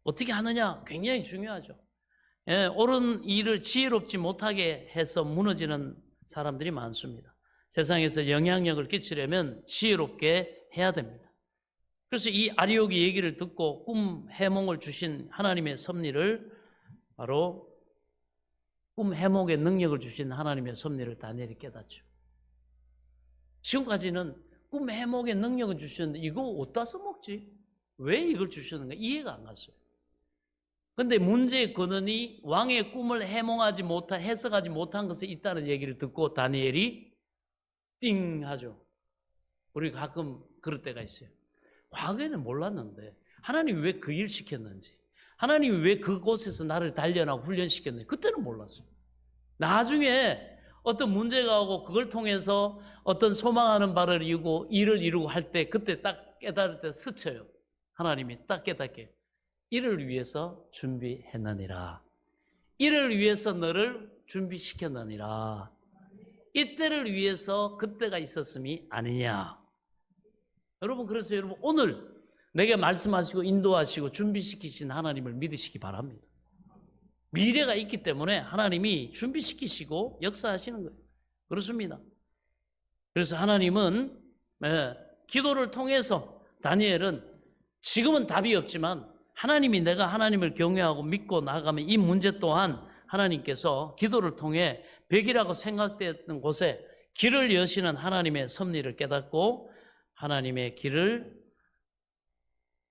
어떻게 하느냐 굉장히 중요하죠. 예, 옳은 일을 지혜롭지 못하게 해서 무너지는 사람들이 많습니다. 세상에서 영향력을 끼치려면 지혜롭게 해야 됩니다. 그래서 이 아리옥의 얘기를 듣고 꿈 해몽을 주신 하나님의 섭리를, 바로 꿈 해몽의 능력을 주신 하나님의 섭리를 다니엘이 깨닫죠. 지금까지는 꿈 해몽의 능력을 주셨는데 이거 어디다 써먹지? 왜 이걸 주셨는가 이해가 안 갔어요. 근데 문제의 근원이 왕의 꿈을 해석하지 못한 것에 있다는 얘기를 듣고 다니엘이 띵 하죠. 우리 가끔 그럴 때가 있어요. 과거에는 몰랐는데 하나님이 왜 그 일 시켰는지, 하나님이 왜 그곳에서 나를 단련하고 훈련시켰는지 그때는 몰랐어요. 나중에 어떤 문제가 오고 그걸 통해서 어떤 소망하는 바를 이루고 일을 이루고 할 때 그때 딱 깨달을 때 스쳐요. 하나님이 딱 깨닫게 이를 위해서 준비했느니라. 이를 위해서 너를 준비시켰느니라. 이때를 위해서 그때가 있었음이 아니냐. 여러분, 그래서 여러분 오늘 내게 말씀하시고 인도하시고 준비시키신 하나님을 믿으시기 바랍니다. 미래가 있기 때문에 하나님이 준비시키시고 역사하시는 거예요. 그렇습니다. 그래서 하나님은 기도를 통해서 다니엘은 지금은 답이 없지만 하나님이 내가 하나님을 경외하고 믿고 나아가면 이 문제 또한 하나님께서 기도를 통해 벽이라고 생각되었던 곳에 길을 여시는 하나님의 섭리를 깨닫고 하나님의 길을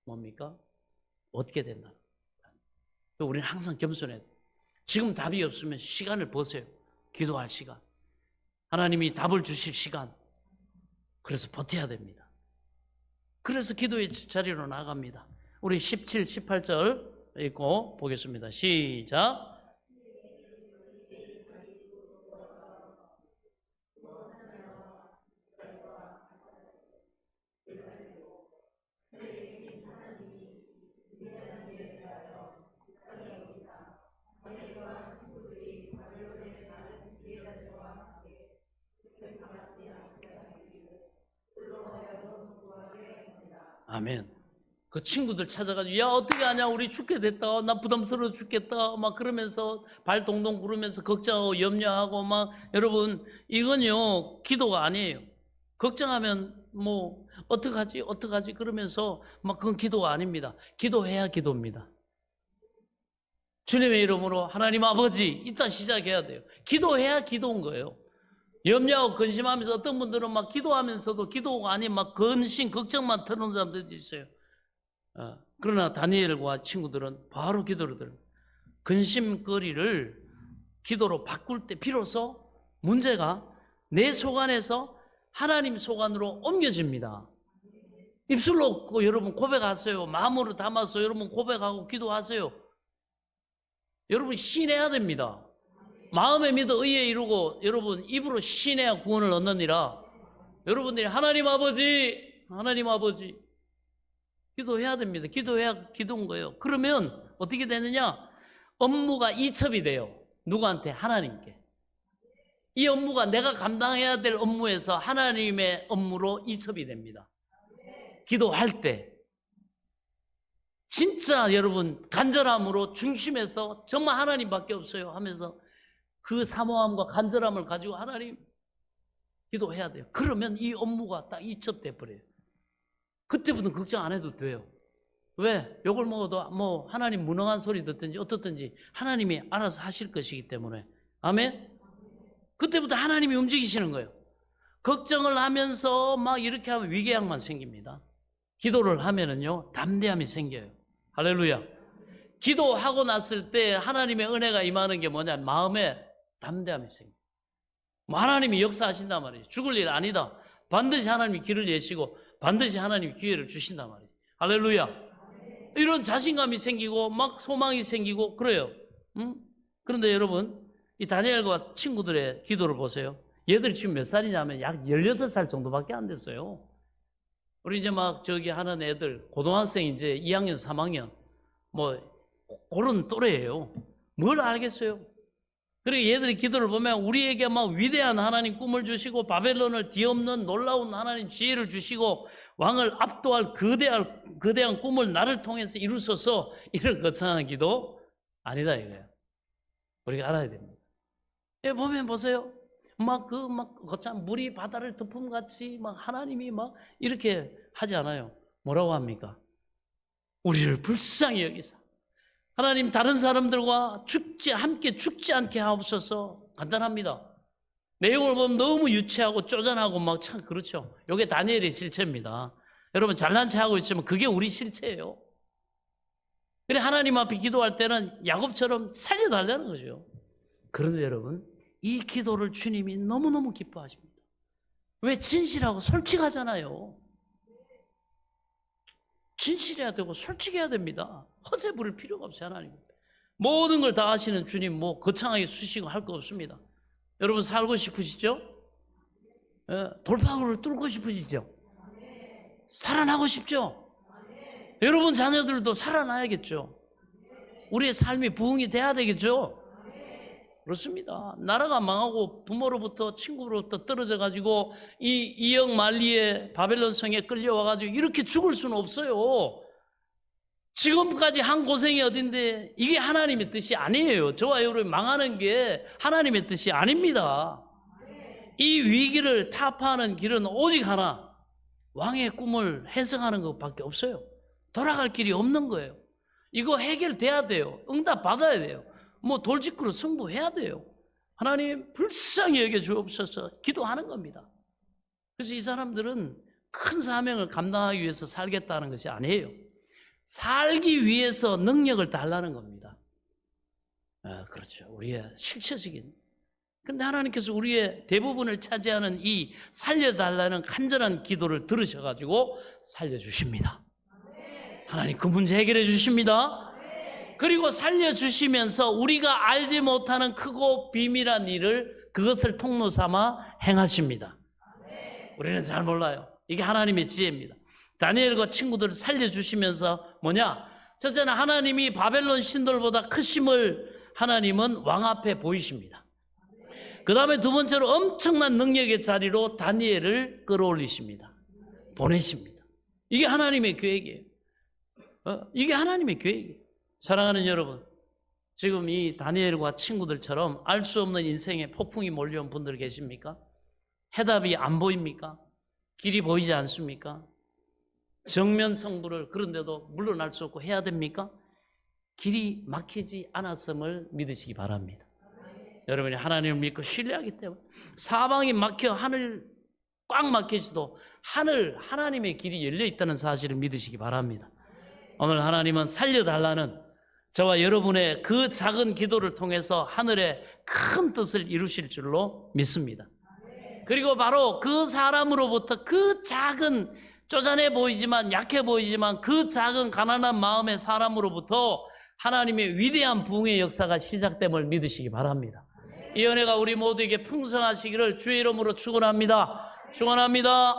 뭡니까? 얻게 된다. 우리는 항상 겸손해야 돼요. 지금 답이 없으면 시간을 보세요. 기도할 시간. 하나님이 답을 주실 시간. 그래서 버텨야 됩니다. 그래서 기도의 자리로 나갑니다. 우리 17, 18절 읽고 보겠습니다. 시작. 아멘. 그 친구들 찾아가지고 야 어떻게 하냐 우리 죽게 됐다 나 부담스러워 죽겠다 막 그러면서 발 동동 구르면서 걱정하고 염려하고 막 여러분 이건요 기도가 아니에요. 걱정하면 뭐 어떡하지 그러면서 막 그건 기도가 아닙니다. 기도해야 기도입니다. 주님의 이름으로 하나님 아버지 일단 시작해야 돼요. 기도해야 기도인 거예요. 염려하고 근심하면서 어떤 분들은 막 기도하면서도 기도가 아닌 막 근심 걱정만 터놓는 사람들도 있어요. 그러나 다니엘과 친구들은 바로 기도를 들어요. 근심거리를 기도로 바꿀 때 비로소 문제가 내 속안에서 하나님 속안으로 옮겨집니다. 입술로 여러분 고백하세요. 마음으로 담아서 여러분 고백하고 기도하세요. 여러분 신해야 됩니다. 마음에 믿어 의에 이루고 여러분 입으로 신해야 구원을 얻느니라. 여러분들이 하나님 아버지 기도해야 됩니다. 기도해야 기도인 거예요. 그러면 어떻게 되느냐? 업무가 이첩이 돼요. 누구한테? 하나님께. 이 업무가 내가 감당해야 될 업무에서 하나님의 업무로 이첩이 됩니다. 기도할 때 진짜 여러분 간절함으로 중심에서 정말 하나님밖에 없어요 하면서 그 사모함과 간절함을 가지고 하나님 기도해야 돼요. 그러면 이 업무가 딱 이첩돼 버려요. 그때부터는 걱정 안 해도 돼요. 왜? 욕을 먹어도 뭐 하나님 무능한 소리 듣든지 어떻든지 하나님이 알아서 하실 것이기 때문에. 아멘? 그때부터 하나님이 움직이시는 거예요. 걱정을 하면서 막 이렇게 하면 위궤양만 생깁니다. 기도를 하면은요 담대함이 생겨요. 할렐루야. 기도하고 났을 때 하나님의 은혜가 임하는 게 뭐냐? 마음에 담대함이 생겨요. 하나님이 역사하신단 말이에요. 죽을 일 아니다. 반드시 하나님이 길을 예시고 반드시 하나님이 기회를 주신단 말이에요. 할렐루야. 이런 자신감이 생기고 막 소망이 생기고 그래요. 그런데 여러분 이 다니엘과 친구들의 기도를 보세요. 얘들이 지금 몇 살이냐면 약 18살 정도밖에 안 됐어요. 우리 이제 막 저기 하는 애들 고등학생 이제 2학년 3학년 뭐 그런 또래예요. 뭘 알겠어요? 그리고 얘들이 기도를 보면 우리에게 막 위대한 하나님 꿈을 주시고 바벨론을 뒤엎는 놀라운 하나님 지혜를 주시고 왕을 압도할 거대한 꿈을 나를 통해서 이루소서, 이런 거창한 기도 아니다 이거예요. 우리가 알아야 됩니다. 예, 보면 보세요. 막 거창 물이 바다를 덮음같이 막 하나님이 막 이렇게 하지 않아요. 뭐라고 합니까? 우리를 불쌍히 여기사 하나님 다른 사람들과 함께 죽지 않게 하옵소서. 간단합니다. 내용을 보면 너무 유치하고 쪼잔하고 막 참 그렇죠. 이게 다니엘의 실체입니다. 여러분 잘난 체하고 있지만 그게 우리 실체예요. 그래 하나님 앞에 기도할 때는 야곱처럼 살려달라는 거죠. 그런데 여러분 이 기도를 주님이 너무너무 기뻐하십니다. 왜? 진실하고 솔직하잖아요. 진실해야 되고 솔직해야 됩니다. 허세 부릴 필요가 없어요. 하나님 모든 걸 다 아시는 주님 뭐 거창하게 수시고 할 거 없습니다. 여러분 살고 싶으시죠? 돌파구를 뚫고 싶으시죠? 살아나고 싶죠? 여러분 자녀들도 살아나야겠죠? 우리의 삶이 부흥이 돼야 되겠죠? 그렇습니다. 나라가 망하고 부모로부터 친구로부터 떨어져 가지고 이 이역 만리의 바벨론 성에 끌려와 가지고 이렇게 죽을 수는 없어요. 지금까지 한 고생이 어딘데 이게 하나님의 뜻이 아니에요. 저와 여러분이 망하는 게 하나님의 뜻이 아닙니다. 이 위기를 타파하는 길은 오직 하나, 왕의 꿈을 해석하는 것밖에 없어요. 돌아갈 길이 없는 거예요. 이거 해결돼야 돼요. 응답 받아야 돼요. 뭐 돌직구로 승부해야 돼요. 하나님 불쌍히 여겨 주옵소서 기도하는 겁니다. 그래서 이 사람들은 큰 사명을 감당하기 위해서 살겠다는 것이 아니에요. 살기 위해서 능력을 달라는 겁니다. 그렇죠. 우리의 실체적인. 그런데 하나님께서 우리의 대부분을 차지하는 이 살려달라는 간절한 기도를 들으셔가지고 살려주십니다. 하나님 그 문제 해결해 주십니다. 그리고 살려주시면서 우리가 알지 못하는 크고 비밀한 일을 그것을 통로 삼아 행하십니다. 우리는 잘 몰라요. 이게 하나님의 지혜입니다. 다니엘과 친구들을 살려주시면서 뭐냐? 첫째는 하나님이 바벨론 신들보다 크심을 하나님은 왕 앞에 보이십니다. 그 다음에 두 번째로 엄청난 능력의 자리로 다니엘을 끌어올리십니다. 보내십니다. 이게 하나님의 계획이에요. 이게 하나님의 계획이에요. 사랑하는 여러분, 지금 이 다니엘과 친구들처럼 알 수 없는 인생에 폭풍이 몰려온 분들 계십니까? 해답이 안 보입니까? 길이 보이지 않습니까? 정면 승부를 그런데도 물러날 수 없고 해야 됩니까? 길이 막히지 않았음을 믿으시기 바랍니다. 여러분이 하나님을 믿고 신뢰하기 때문에 사방이 막혀 하늘 꽉 막히지도 하나님의 길이 열려 있다는 사실을 믿으시기 바랍니다. 오늘 하나님은 살려달라는 저와 여러분의 그 작은 기도를 통해서 하늘의 큰 뜻을 이루실 줄로 믿습니다. 그리고 바로 그 사람으로부터 그 작은 쪼잔해 보이지만 약해 보이지만 그 작은 가난한 마음의 사람으로부터 하나님의 위대한 부흥의 역사가 시작됨을 믿으시기 바랍니다. 이 은혜가 우리 모두에게 풍성하시기를 주의 이름으로 축원합니다. 축원합니다.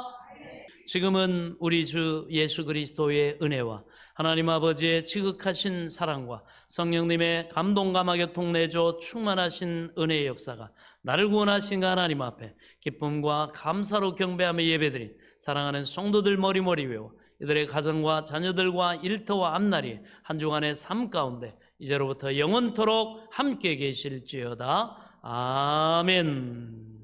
지금은 우리 주 예수 그리스도의 은혜와 하나님 아버지의 지극하신 사랑과 성령님의 감동감화 교통 내조 충만하신 은혜의 역사가 나를 구원하신 하나님 앞에 기쁨과 감사로 경배하며 예배드린 사랑하는 성도들 머리머리 외워 이들의 가정과 자녀들과 일터와 앞날이 한 주간의 삶 가운데 이제로부터 영원토록 함께 계실지어다. 아멘.